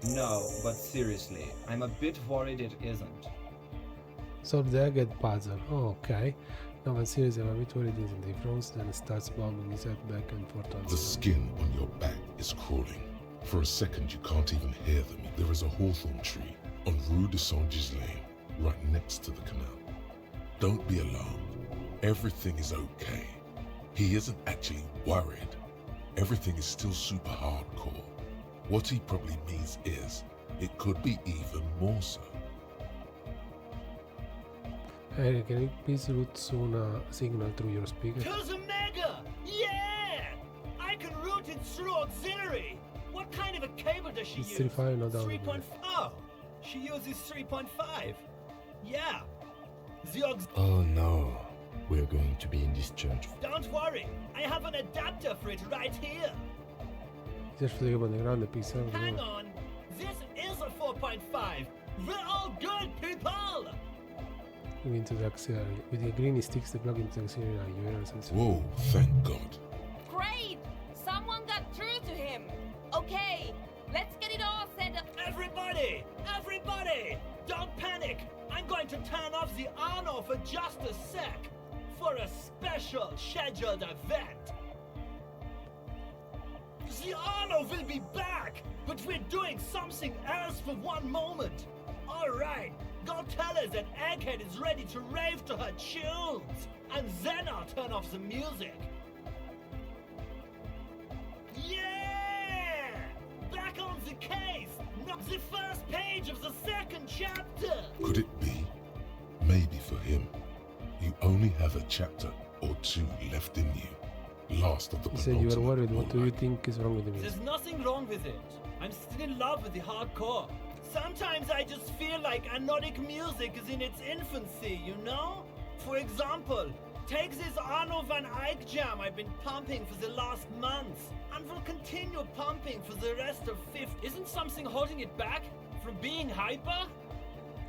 No, but seriously, I'm a bit worried it isn't. Solve the egghead puzzle. Oh, okay. No, but seriously, I'm a bit worried it isn't. He froze, then starts bobbing his head back and forth on The skin on your back is crawling. For a second, you can't even hear them. There is a hawthorn tree on Rue de Saint-Gislain, right next to the canal. Don't be alarmed. Everything is okay. He isn't actually worried. Everything is still super hardcore. What he probably means is, it could be even more so. Hey, can you please route soon a signal through your speaker? To the mega! Yeah! I can route it through auxiliary! What kind of a cable does she It's use? 3.5, no doubt. 3.5. Oh, she uses 3.5. Yeah. The Oh no, we're going to be in this church. Don't worry, I have an adapter for it right here. Hang on, this is a 4.5. We're all good people. Into the auxiliary. With the green, he sticks the plug into the auxiliary. Whoa, thank God. Great! Someone got through to him. Okay, let's get it all set up. Everybody! Everybody! Don't panic! I'm going to turn off the Arno for just a sec. For a special scheduled event. The Arno will be back, but we're doing something else for one moment. Alright, go tell her that Egghead is ready to rave to her tunes, and then I'll turn off the music. Yeah! Back on the case! Not the first page of the second chapter! Could it be? Maybe for him. You only have a chapter or two left in you. Last of the He said you are penultimate worried. What do you all-night. think is wrong with the music? There's nothing wrong with it. I'm still in love with the hardcore. Sometimes I just feel like anodic music is in its infancy, you know? For example, take this Arno van Eyck jam I've been pumping for the last month, and will continue pumping for the rest of fifth. Isn't something holding it back from being hyper?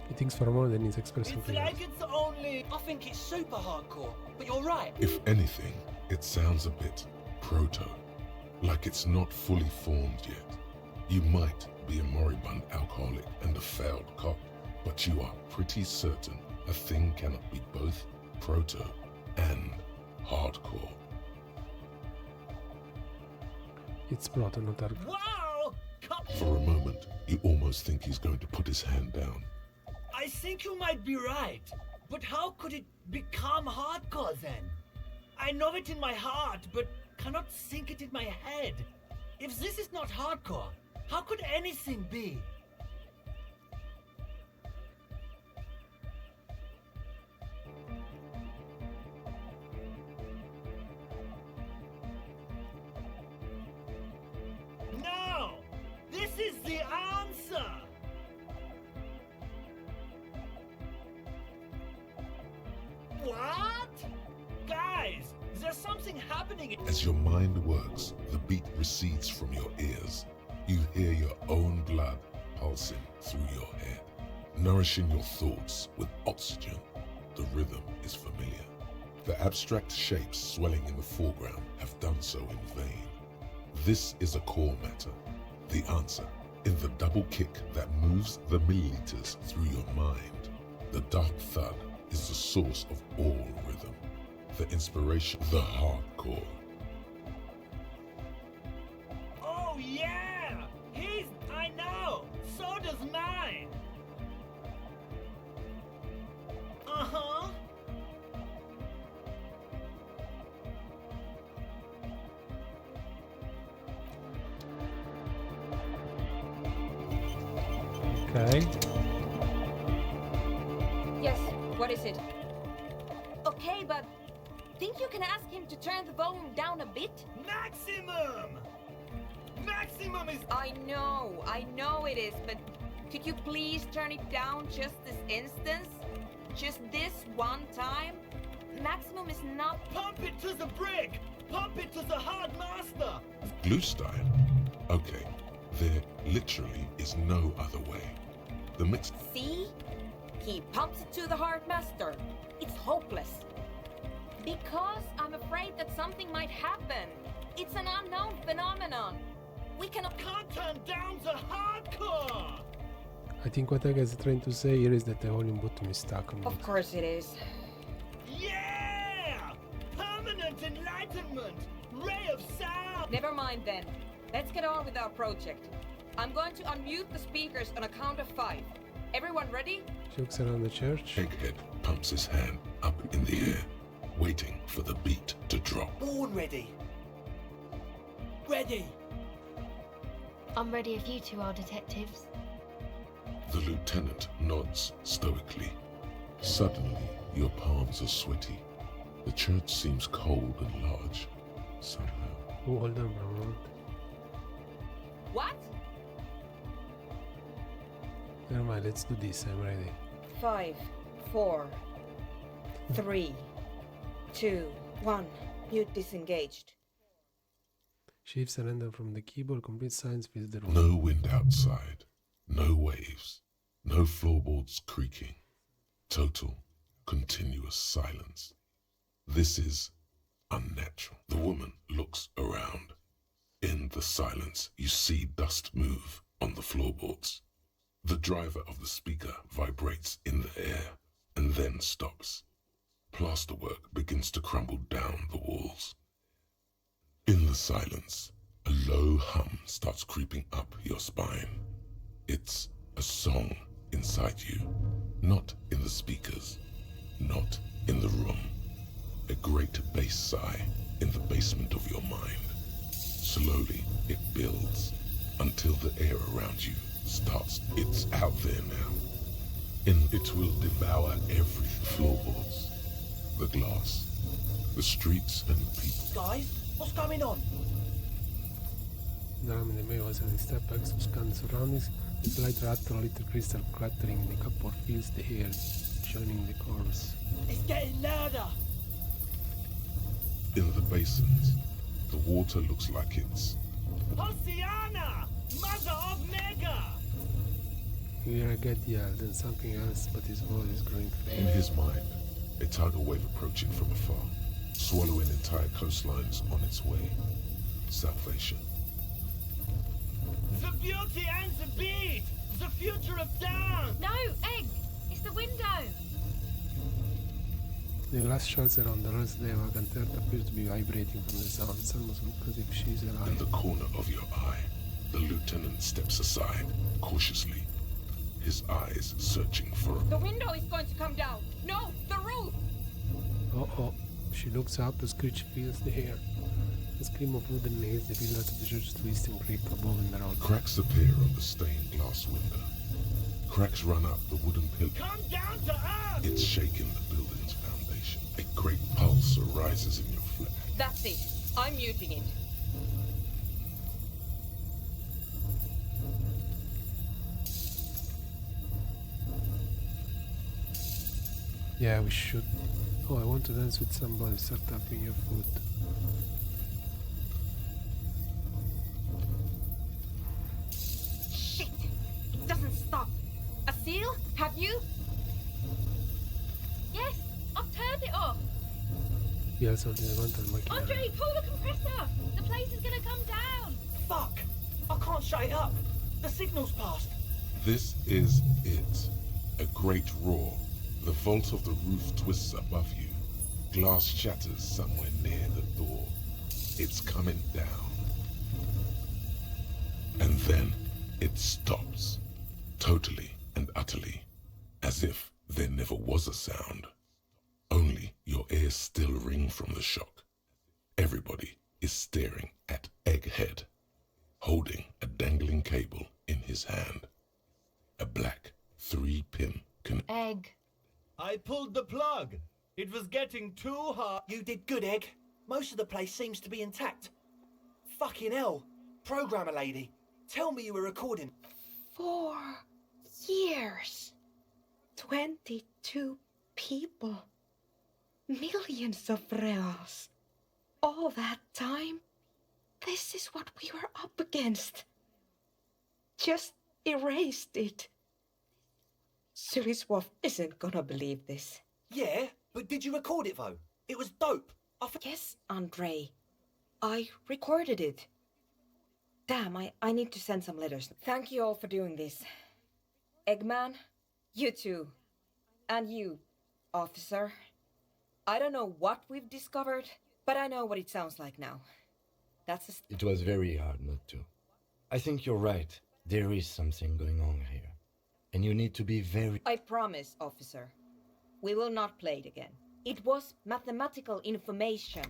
He thinks for a moment and he's expressing It's feelings. like it's only... I think it's super hardcore, but you're right. If anything, it sounds a bit proto. Like it's not fully formed yet. You might be a moribund alcoholic and a failed cop, but you are pretty certain a thing cannot be both proto and hardcore. It's proto, not hardcore. Wow! For a moment, you almost think he's going to put his hand down. I think you might be right, but how could it become hardcore then? I know it in my heart, but cannot think it in my head. If this is not hardcore, how could anything be? No! This is the answer! What? Guys, there's something happening. As your mind works, the beat recedes from your ears. You hear your own blood pulsing through your head, nourishing your thoughts with oxygen. The rhythm is familiar. The abstract shapes swelling in the foreground have done so in vain. This is a core matter. The answer, in the double kick that moves the milliliters through your mind. The dark thud is the source of all rhythm. The inspiration, the hardcore. Oh yeah! I know! So does mine! Uh-huh! Okay. Yes, what is it? Okay, but think think you can ask him to turn the volume down a bit? Maximum! Maximum is... I know it is, but could you please turn it down just this instance? Just this one time? Maximum is not... Pump it to the brick! Pump it to the hard master! Glue style? Okay, there literally is no other way. The mix... See? He pumps it to the hard master. It's hopeless. Because I'm afraid that something might happen. It's an unknown phenomenon. We cannot... Can't turn down the hardcore! I think what Egg is trying to say here is that the volume button is stuck on Of it. course it is. Yeah! Permanent enlightenment! Ray of sound! Never mind then. Let's get on with our project. I'm going to unmute the speakers on a count of 5. Everyone ready? She looks around the church. Egghead pumps his hand up in the air, waiting for the beat to drop. Born ready! Ready! I'm ready if you two are detectives. The lieutenant nods stoically. Suddenly, your palms are sweaty. The church seems cold and large, somehow. Oh, hold on for a moment. What? Never mind, let's do this. I'm ready. 5, 4, 3, 2, 1. Mute disengaged. Shift surrender from the keyboard. Complete silence fills the room. No wind outside, no waves, no floorboards creaking. Total, continuous silence. This is unnatural. The woman looks around. In the silence, you see dust move on the floorboards. The driver of the speaker vibrates in the air and then stops. Plasterwork begins to crumble down the walls. In the silence, a low hum starts creeping up your spine. It's a song inside you, not in the speakers, not in the room. A great bass sigh in the basement of your mind. Slowly, it builds until the air around you starts. It's out there now. And it will devour every floorboards, the glass, the streets and people. Guys, what's going on? Drum in the middle as they step back to scan the surroundings. The slight rattle, little crystal clattering in the cupboard fills the air, joining the chorus. It's getting louder! In the basins, the water looks like it's... Hosiana! Mother of Mega! You hear a get yelled and something else, but his voice is growing faint. In his mind, a tidal wave approaching from afar, swallowing entire coastlines on its way. Salvation. The beauty and the beat! The future of dance! No, Egg! It's the window! The glass shards around the rest of the Vacantert appear to be vibrating from the sound. It almost looks as if she's In alive. the corner of your eye, the lieutenant steps aside, cautiously, his eyes searching for The window is going to come down. No, the roof! Oh. She looks up, a screech fills the air. The scream of wooden nails, the pillars of the church twist and creak above and around. Cracks appear on the stained glass window. Cracks run up the wooden pillar. Come down to earth! It's shaking the building's foundation. A great pulse arises in your flesh. That's it. I'm muting it. Yeah, we should. Oh, I want to dance with somebody. Start tapping your foot. Shit! It doesn't stop. A seal? Have you? Yes! I've turned it off! Yell something about the macchina. Andre, pull the compressor! The place is gonna come down! Fuck! I can't shut it up! The signal's passed! This is it. A great roar. The vault of the roof twists above you. Glass shatters somewhere near the door. It's coming down. And then it stops. Totally and utterly. As if there never was a sound. Only your ears still ring from the shock. Everybody is staring at Egghead, holding a dangling cable in his hand. A black 3-pin Egg. I pulled the plug! It was getting too hard. You did good, Egg. Most of the place seems to be intact. Fucking hell. Programmer lady, tell me you were recording. 4 years. 22 people. Millions of reals. All that time? This is what we were up against. Just erased it. Suliswolf isn't gonna believe this. Yeah, but did you record it though? It was dope. Yes, Andre. I recorded it. Damn, I need to send some letters. Thank you all for doing this. Eggman, you too. And you, officer. I don't know what we've discovered, but I know what it sounds like now. It was very hard not to. I think you're right. There is something going on here. And you need to be very... I promise, officer. We will not play it again. It was mathematical information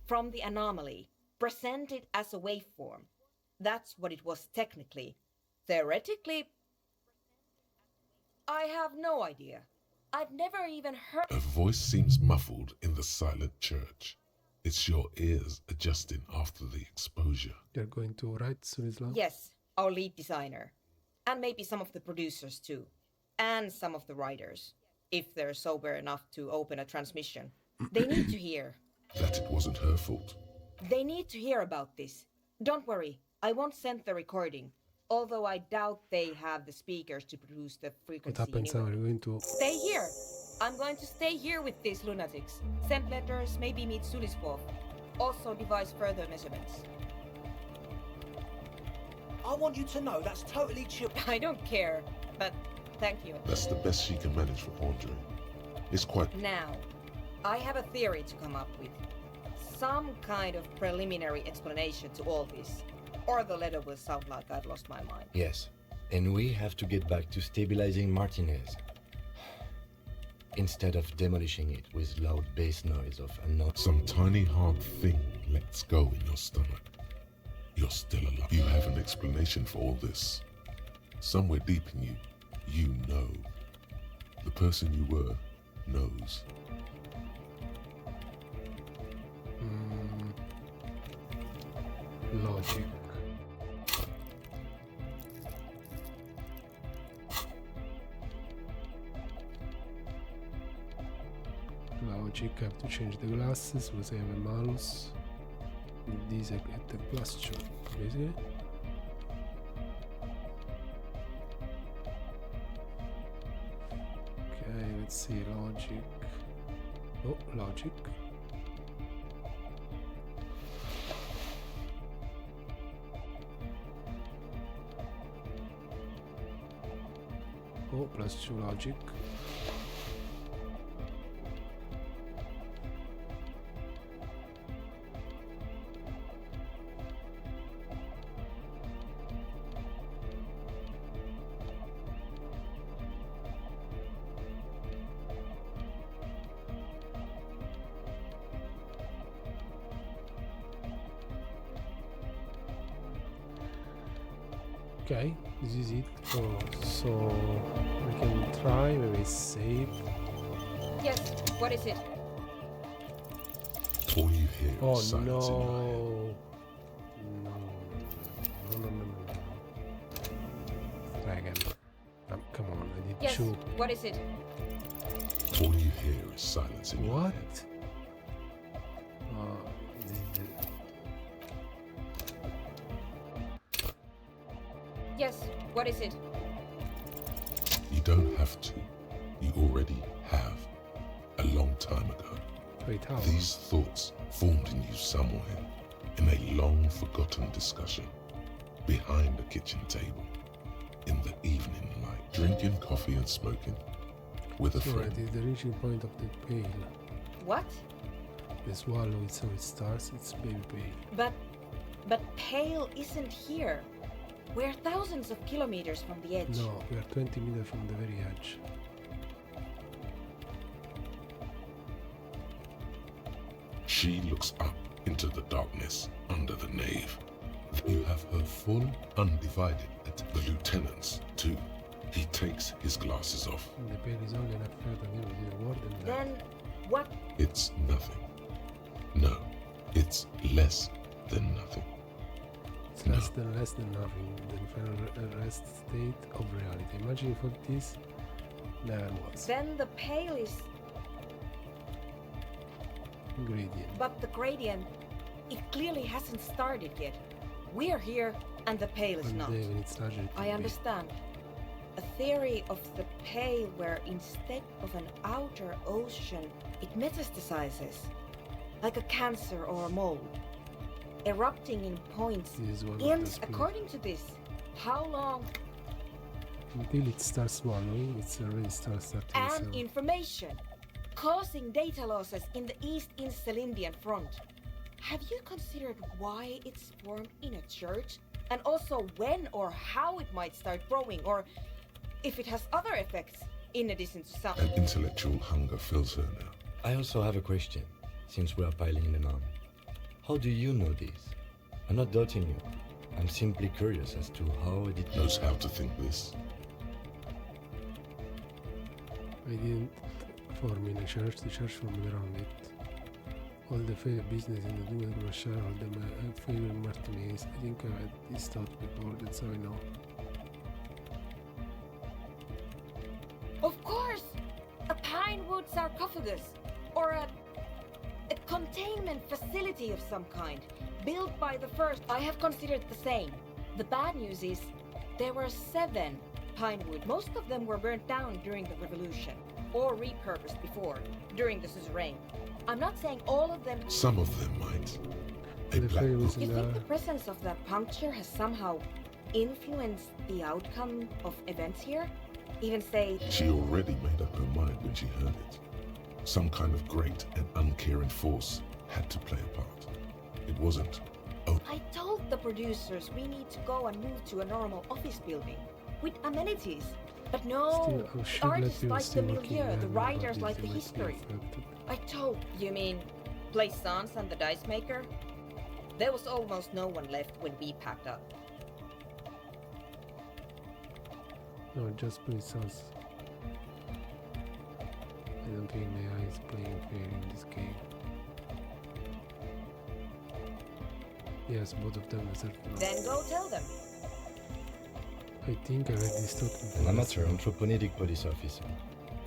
from the anomaly, presented as a waveform. That's what it was technically. Theoretically, I have no idea. I've never even heard... A voice seems muffled in the silent church. It's your ears adjusting after the exposure. They're going to write Sulislav? Yes, our lead designer. And maybe some of the producers too. And some of the writers. If they're sober enough to open a transmission. They need to hear. That it wasn't her fault. They need to hear about this. Don't worry, I won't send the recording. Although I doubt they have the speakers to produce the frequency What happens now? We're going to... Stay here! I'm going to stay here with these lunatics. Send letters, maybe meet Suliswolf. Also devise further measurements. I want you to know that's totally chill. I don't care, but thank you. That's the best she can manage for Andre. It's quite... Now, I have a theory to come up with. Some kind of preliminary explanation to all this. Or the letter will sound like I've lost my mind. Yes. And we have to get back to stabilizing Martinez. Instead of demolishing it with loud bass noise of unknown... Some tiny hard thing lets go in your stomach. You're still alive. You have an explanation for all this. Somewhere deep in you, you know. The person you were knows. Logic. Logic, I have to change the glasses because I have a malus. These I get the +2, basically. Okay, let's see, logic. Oh, logic. Oh, +2 logic. Okay, this is it. Oh, so we can try, maybe save. Yes, what is it? All you hear Oh is silence in your head. No. Try again. Come on, I need Yes, two. what is it? All you hear is silence in your What? head. Yes, what is it? You don't have to. You already have. A long time ago. Wait, how? These thoughts formed in you somewhere, in a long forgotten discussion, behind a kitchen table, in the evening light, drinking coffee and smoking, with a So friend. it is the reaching point of the pale. What? The swallow, it's how it starts, it's baby pale. But Pale isn't here. We're thousands of kilometers from the edge. No, we are 20 meters from the very edge. She looks up into the darkness under the nave. You have her full, undivided at the lieutenant's, too. He takes his glasses off. The pale is only enough further than the warden. Then What? It's nothing. No, it's less than nothing. It's less than nothing, the final rest state of reality. Imagine for this, never was. Then the pale is... Gradient. But the gradient, it clearly hasn't started yet. We're here, and the pale is One not. day when it's larger, it will I be. understand. A theory of the pale where instead of an outer ocean, it metastasizes, like a cancer or a mold, erupting in points. This is one of the And speed. according to this, how long Until it starts swallowing, it's already starting and itself. information, causing data losses in the East Insulindian front. Have you considered why it's formed in a church? And also when or how it might start growing, or if it has other effects in addition to some? An intellectual hunger fills her now. I also have a question, since we are piling in on. How do you know this? I'm not doubting you. I'm simply curious as to how it Knows how to think this. I didn't form in a church, the church formed around it. All the failed business in the dual commercial, all the failed martinis. I think I had this thought before, that's how I know. Of course! A pine wood sarcophagus, or a containment facility of some kind, built by the first. I have considered the same. The bad news is, there were 7 pine wood. Most of them were burnt down during the revolution, or repurposed before, during the suzerain. I'm not saying all of them. Some of them might. A The black fail book. was You in think the... the presence of that puncture has somehow influenced the outcome of events here? Even say, She already made up her mind when she heard it. Some kind of great and uncaring force had to play a part. It wasn't, oh, I told the producers we need to go and move to a normal office building with amenities. But no, Still, I the should let artists you like the still working milieu, the there, but writers this like the might be history. affected. I told, you mean Plaisance and the Dice Maker? There was almost no one left when we packed up. No, just play Sans. I don't think AI is playing fair in this game. Yes, both of them are certain. Then go tell them. I think I read this thought An before. amateur anthroponic police officer.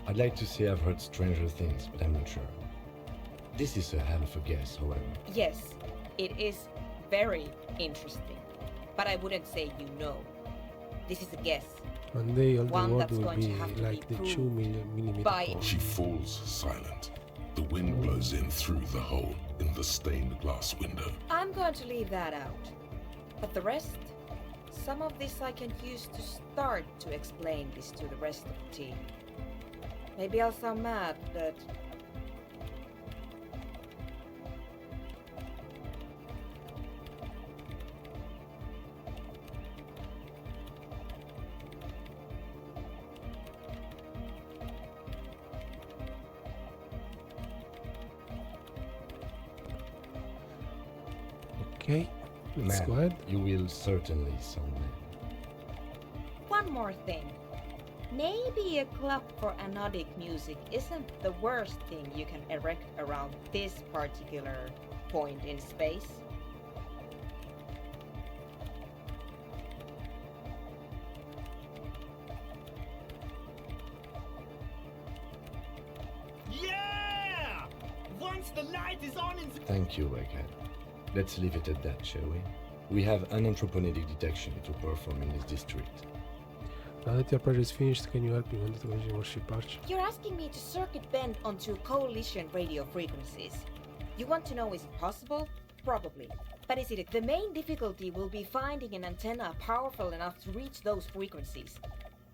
I'd like to say I've heard stranger things, but I'm not sure. This is a hell of a guess, however. Yes, it is very interesting. But I wouldn't say you know. This is a guess. One day all the One world that's will going to be have to like be the 2 proved millimeter by- hole. She falls silent. The wind blows in through the hole in the stained glass window. I'm going to leave that out. But the rest? Some of this I can use to start to explain this to the rest of the team. Maybe I'll sound mad, but... Okay, let's Man, go ahead. you will certainly someday. One more thing. Maybe a club for anodic music isn't the worst thing you can erect around this particular point in space. Yeah! Once the light is on in Thank you, Egghead. Let's leave it at that, shall we? We have an anthroponic detection to perform in this district. Now that your project is finished, can you help me with the worship arch? You're asking me to circuit bend onto coalition radio frequencies. You want to know is it possible? Probably. But is it? The main difficulty will be finding an antenna powerful enough to reach those frequencies.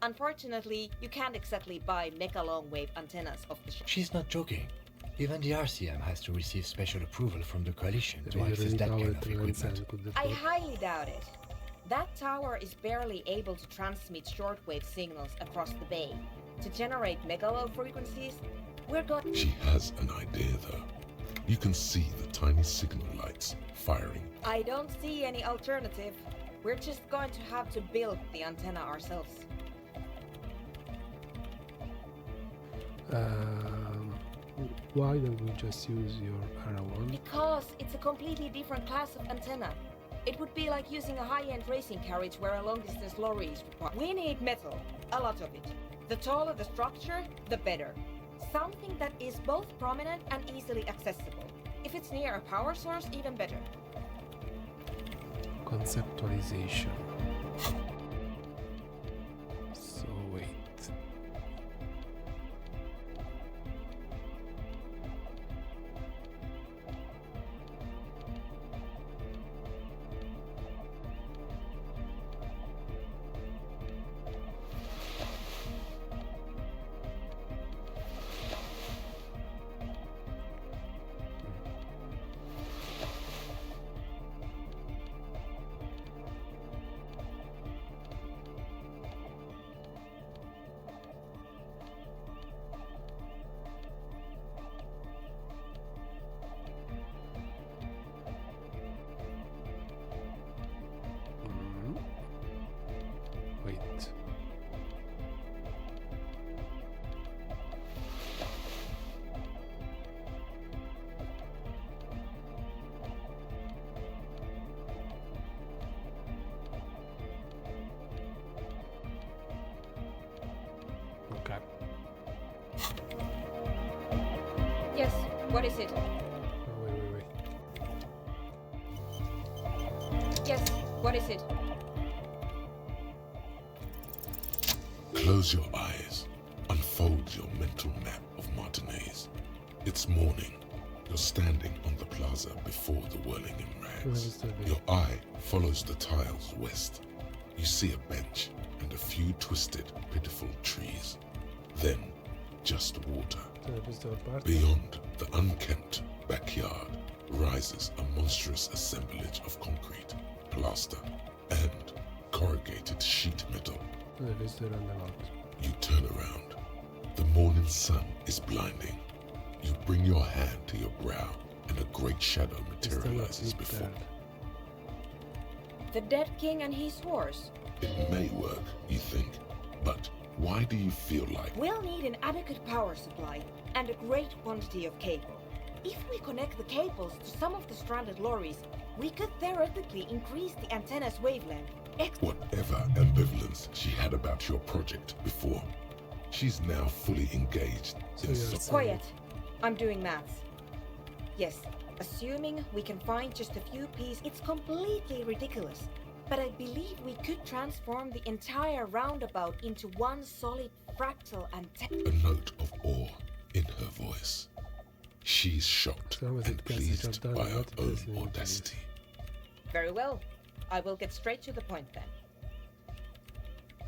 Unfortunately, you can't exactly buy mega long-wave antennas off the shelf. She's not joking. Even the RCM has to receive special approval from the coalition to Really access that power kind of to equipment. send could I afford. highly doubt it. That tower is barely able to transmit shortwave signals across the bay. To generate megalo frequencies, we're going... She has an idea, though. You can see the tiny signal lights firing. I don't see any alternative. We're just going to have to build the antenna ourselves. Why don't we just use your arrow one? Because it's a completely different class of antenna. It would be like using a high-end racing carriage where a long-distance lorry is required. We need metal, a lot of it. The taller the structure, the better. Something that is both prominent and easily accessible. If it's near a power source, even better. Conceptualization. So wait. Wait. Okay. Yes, what is it? Oh, wait. Yes, what is it? Close your eyes. Unfold your mental map of Martinez. It's morning. You're standing on the plaza before the whirling in rags. Your eye follows the tiles west. You see a bench and a few twisted, pitiful trees. Then, just water. Beyond the unkempt backyard rises a monstrous assemblage of concrete, plaster, and corrugated sheet metal. You turn around. The morning sun is blinding. You bring your hand to your brow, and a great shadow materializes before you. The dead king and his horse. It may work, you think, but why do you feel like... We'll need an adequate power supply and a great quantity of cable. If we connect the cables to some of the stranded lorries, we could theoretically increase the antenna's wavelength. Whatever ambivalence she had about your project before, she's now fully engaged in Quiet. I'm doing maths. Yes, assuming we can find just a few pieces, it's completely ridiculous. But I believe we could transform the entire roundabout into one solid fractal antenna. A note of awe in her voice. She's shocked and pleased by her own audacity. Very well. I will get straight to the point then.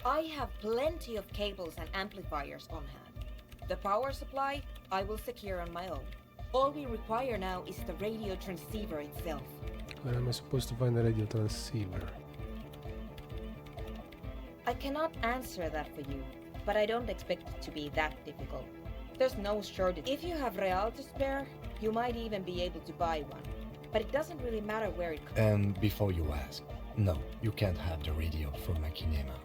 I have plenty of cables and amplifiers on hand. The power supply I will secure on my own. All we require now is the radio transceiver itself. Where am I supposed to find the radio transceiver? I cannot answer that for you, but I don't expect it to be that difficult. There's no shortage. If you have real to spare, you might even be able to buy one. But it doesn't really matter where it comes. And before you ask, no, you can't have the radio from Makinema.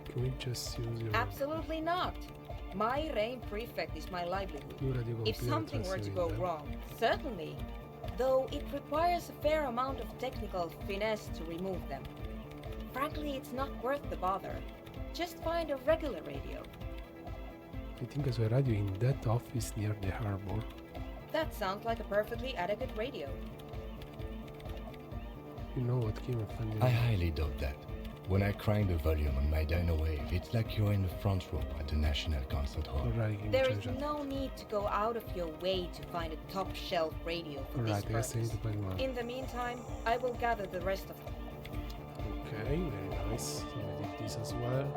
Can we just use your... Absolutely not. My reign prefect is my livelihood. If something were to go wrong, certainly. Though it requires a fair amount of technical finesse to remove them. Frankly, it's not worth the bother. Just find a regular radio. I think there's a radio in that office near the harbor. That sounds like a perfectly adequate radio. You know what came from I highly doubt that. When I crank the volume on my dyno wave, it's like you're in the front row at the National Concert Hall. There is no need to go out of your way to find a top-shelf radio for this purpose. In the meantime, I will gather the rest of them. Okay, very nice. So I did this as well.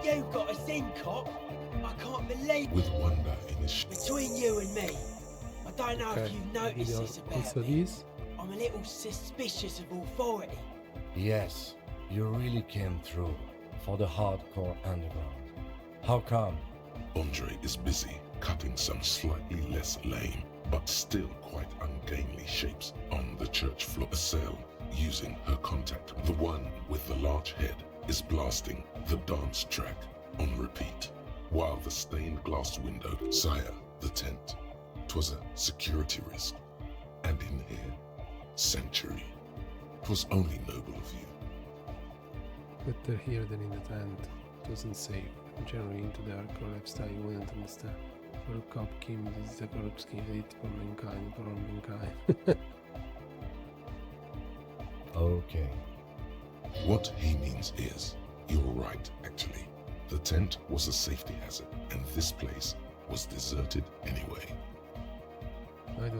You got us in, cop. I can't believe. With wonder in his... Between you and me, I don't know if you've noticed this about me. I'm a little suspicious of authority. Yes, you really came through for the hardcore underground. How come? Andre is busy cutting some slightly less lame but still quite ungainly shapes on the church floor. A cell using her contact. The one with the large head is blasting the dance track on repeat, while the stained glass window, sire, the tent. 'Twas a security risk, and in here, sanctuary. 'Twas only noble of you. Better here than in the tent. Doesn't say. Generally into the hardcore lifestyle you wouldn't understand. For a cop Kim, this is a corrupt scheme edit for mankind, for all mankind. Okay. What he means is, you're right, actually. The tent was a safety hazard, and this place was deserted anyway.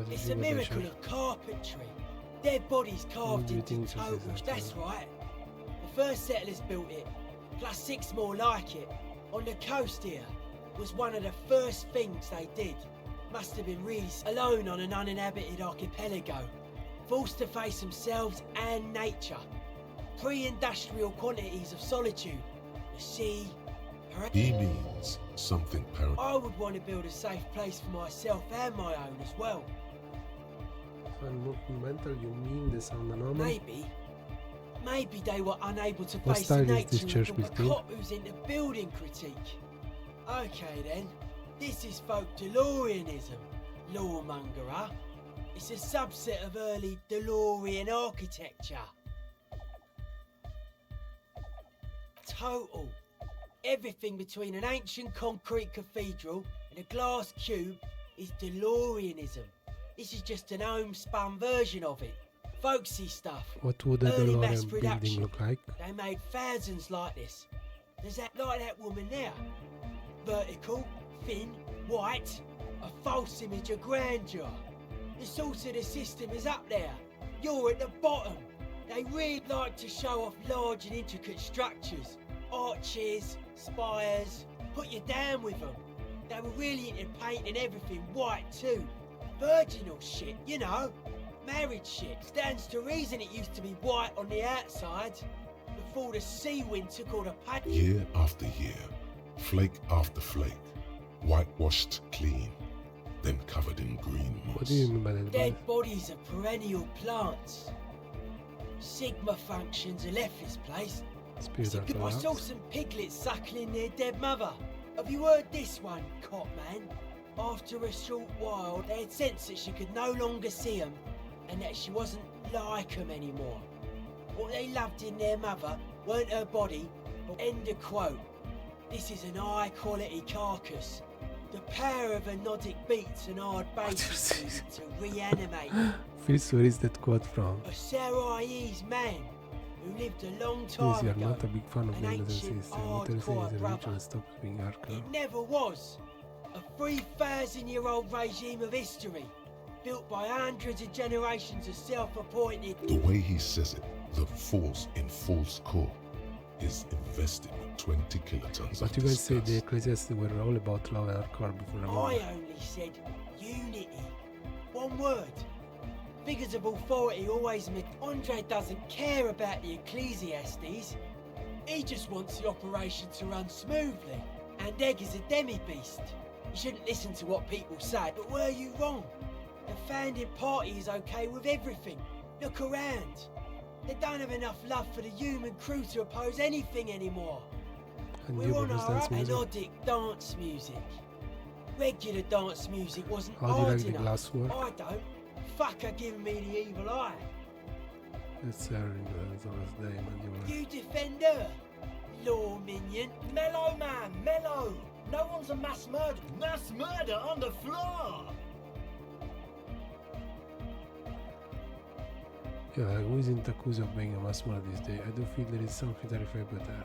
It's a miracle of carpentry. Dead bodies carved into totals, that's right. The first settlers built it, plus 6 more like it. On the coast here, was one of the first things they did. Must have been really alone on an uninhabited archipelago, forced to face themselves and nature. Pre-industrial quantities of solitude. The sea. He means something parallel. I would want to build a safe place for myself and my own as well. Monumental, you mean the sound anomaly? Maybe they were unable to What face style is nature this church with the built in? cop who's into building critique. Okay then, this is folk DeLoreanism. Lawmonger, huh? It's a subset of early DeLorean architecture. Total. Everything between an ancient concrete cathedral and a glass cube is DeLoreanism. This is just an homespun version of it. Folksy stuff. What would a Early mass DeLorean production. building look like? They made thousands like this. There's that like that woman there. Vertical, thin, white, a false image of grandeur. The source of the system is up there. You're at the bottom. They really like to show off large and intricate structures. Arches, spires, put you down with them. They were really into painting everything white too. Virginal shit, you know. Married shit. Stands to reason it used to be white on the outside before the sea wind took all the paint. Year after year, flake after flake, whitewashed clean, then covered in green moss. What do you mean by that? Dead bodies of perennial plants. Sigma functions have left this place. I saw some piglets suckling their dead mother. Have you heard this one, cop man? After a short while, they had sensed that she could no longer see them and that she wasn't like them anymore. What they loved in their mother weren't her body, but end of quote. This is an high-quality carcass. The power of anodic beats and hard bass is to reanimate. Fils, where is that quote from? A Sarais man who lived a long Yes, time you are ago. not a big fan of An the Elder ancient System. Elder System hardcore is a brother. religion stops being hardcore. It never was. A 3,000-year-old regime of history, built by hundreds of generations of self-appointed... The way he says it, the force in false core is invested with 20 kilotons But of you guys say disgust. the Ecclesiastes were all about love and hardcore before the I moment. only said unity. One word. Figures of authority always meant Andre doesn't care about the Ecclesiastes. He just wants the operation to run smoothly. And Egg is a demi-beast. You shouldn't listen to what people say, but were you wrong? The founding party is okay with everything. Look around. They don't have enough love for the human crew to oppose anything anymore. And We're you on propose our dance music? anodic dance music. Regular dance music wasn't How do you hard like the enough. glass work? I don't. Fucker giving me the evil eye. That's Thomas Day, man. You defend her, law minion. Mellow, man, mellow. No one's a mass murderer. Mass murder on the floor. Yeah, who isn't accused of being a mass murderer this day? I do feel there is something terrifiable there.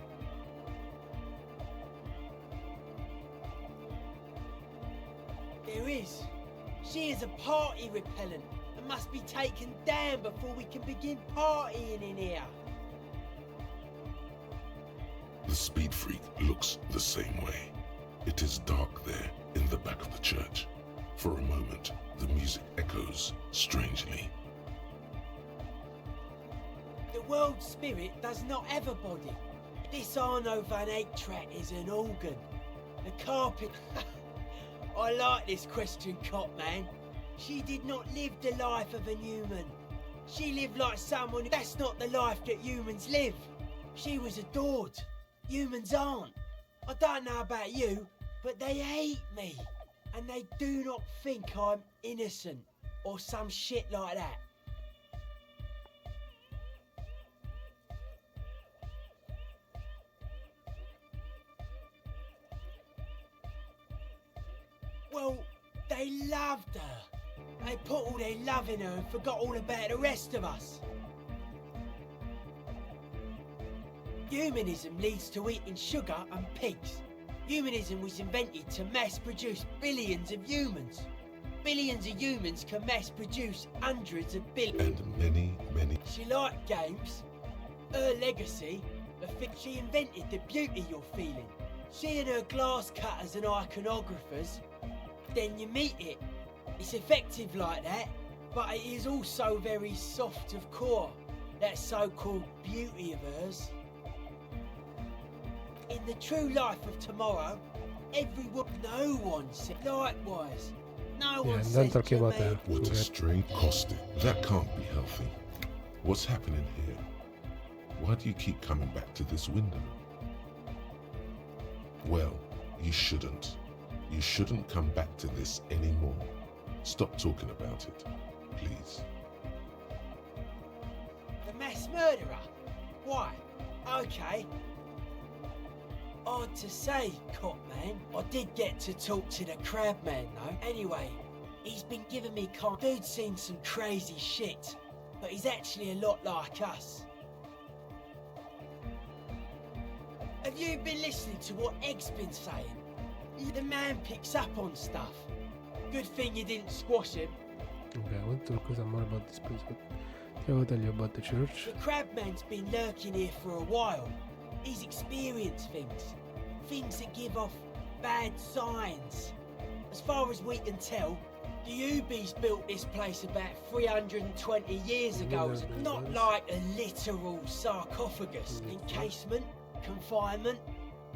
There is. She is a party repellent and must be taken down before we can begin partying in here. The speed freak looks the same way. It is dark there in the back of the church. For a moment, the music echoes strangely. The world spirit does not have a body. This Arno van Eyck track is an organ. The carpet... I like this question, cop man. She did not live the life of a human. She lived like someone. That's not the life that humans live. She was adored. Humans aren't. I don't know about you, but they hate me. And they do not think I'm innocent or some shit like that. Well, they loved her. They put all their love in her and forgot all about the rest of us. Humanism leads to eating sugar and pigs. Humanism was invented to mass produce billions of humans. Billions of humans can mass produce hundreds of billions. And many, many. She liked games. Her legacy, she invented the beauty you're feeling. She and her glass cutters and iconographers, then you meet it. It's effective like that, but it is also very soft of core. That so-called beauty of hers. In the true life of tomorrow, no one said likewise. No one don't says talk to about me, that. What a strange caustic. That can't be healthy. What's happening here? Why do you keep coming back to this window? Well, you shouldn't. You shouldn't come back to this anymore. Stop talking about it, please. The mass murderer? Why? Okay. Odd to say, Cop Man. I did get to talk to the crab man though. Anyway, he's been giving me Dude's seen some crazy shit, but he's actually a lot like us. Have you been listening to what Egg's been saying? The man picks up on stuff. Good thing you didn't squash him. Okay, I want to talk some more about this place, but I will tell you about the church. The crabman's been lurking here for a while. He's experienced things. Things that give off bad signs. As far as we can tell, the Ubies built this place about 320 years ago. Not like a literal sarcophagus. Encasement, confinement,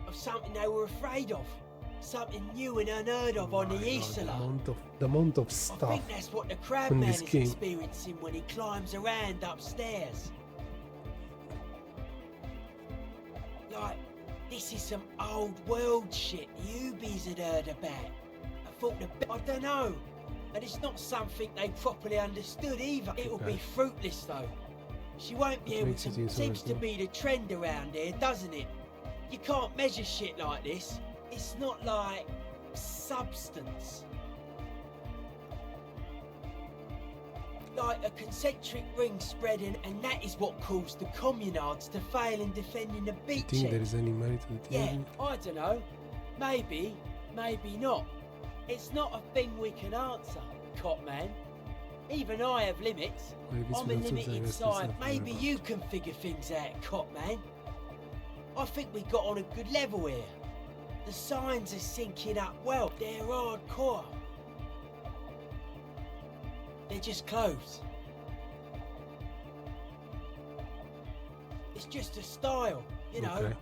of something they were afraid of. Something new and unheard of on the Isla. The amount of I stuff think that's what the in crabman this is game. experiencing when he climbs around upstairs. Like, this is some old world shit the Ubies had heard about. I thought I don't know. And it's not something they properly understood either. It'll be fruitless though. She won't be able to. Seems to be the trend around here, doesn't it? You can't measure shit like this. It's not like substance. Like a concentric ring spreading, and that is what caused the communards to fail in defending the Do you beachhead. think there is any merit to the Yeah, theory? I don't know. Maybe, maybe not. It's not a thing we can answer, Cop Man. Even I have limits. Well, if it's I'm a without limit substance, inside. it's not Maybe about. you can figure things out, Cop Man. I think we got on a good level here. The signs are syncing up well. They're hardcore. They're just clothes. It's just a style, you know. Okay.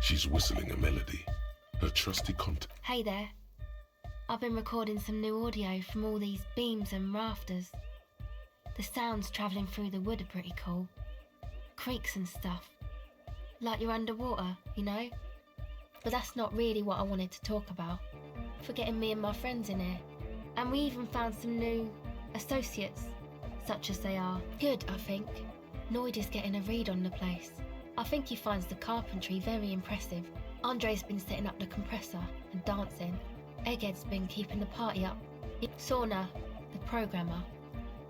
She's whistling a melody. Her trusty contact. Hey there. I've been recording some new audio from all these beams and rafters. The sounds travelling through the wood are pretty cool. Creaks and stuff. Like you're underwater, you know? But that's not really what I wanted to talk about. For getting me and my friends in here. And we even found some new associates, such as they are. Good, I think. Noid is getting a read on the place. I think he finds the carpentry very impressive. Andre's been setting up the compressor and dancing. Egghead's been keeping the party up. Sauna, the programmer,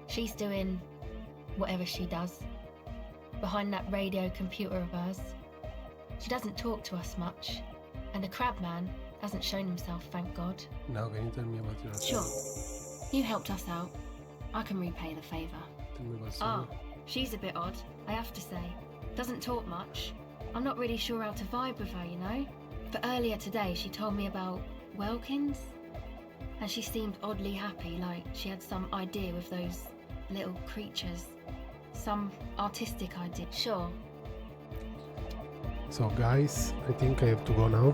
she's doing whatever she does behind that radio computer of hers. She doesn't talk to us much, and the crabman hasn't shown himself, thank God. Now can you tell me about your Sure, you helped us out. I can repay the favour. Tell me about Ah, Sauna. she's a bit odd, I have to say. Doesn't talk much. I'm not really sure how to vibe with her, you know? But earlier today she told me about Welkins, and she seemed oddly happy, like she had some idea with those little creatures. Some artistic idea. Sure. So guys, I think I have to go now,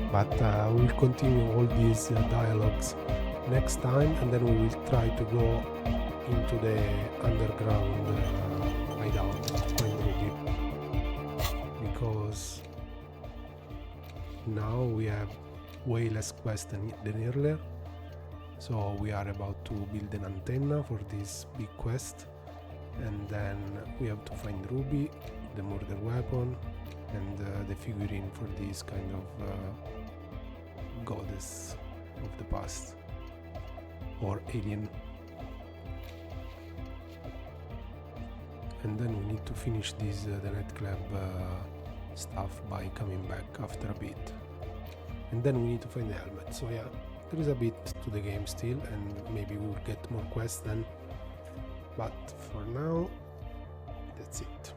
but we'll continue all these dialogues next time, and then we will try to go into the underground hideout to find Ruby, because now we have way less quests than earlier. So we are about to build an antenna for this big quest, and then we have to find Ruby, the murder weapon, and the figurine for this kind of goddess of the past, or alien. And then we need to finish this the nightclub stuff by coming back after a bit, and then we need to find the helmet. So yeah, there is a bit to the game still, and maybe we'll get more quests then, but for now that's it.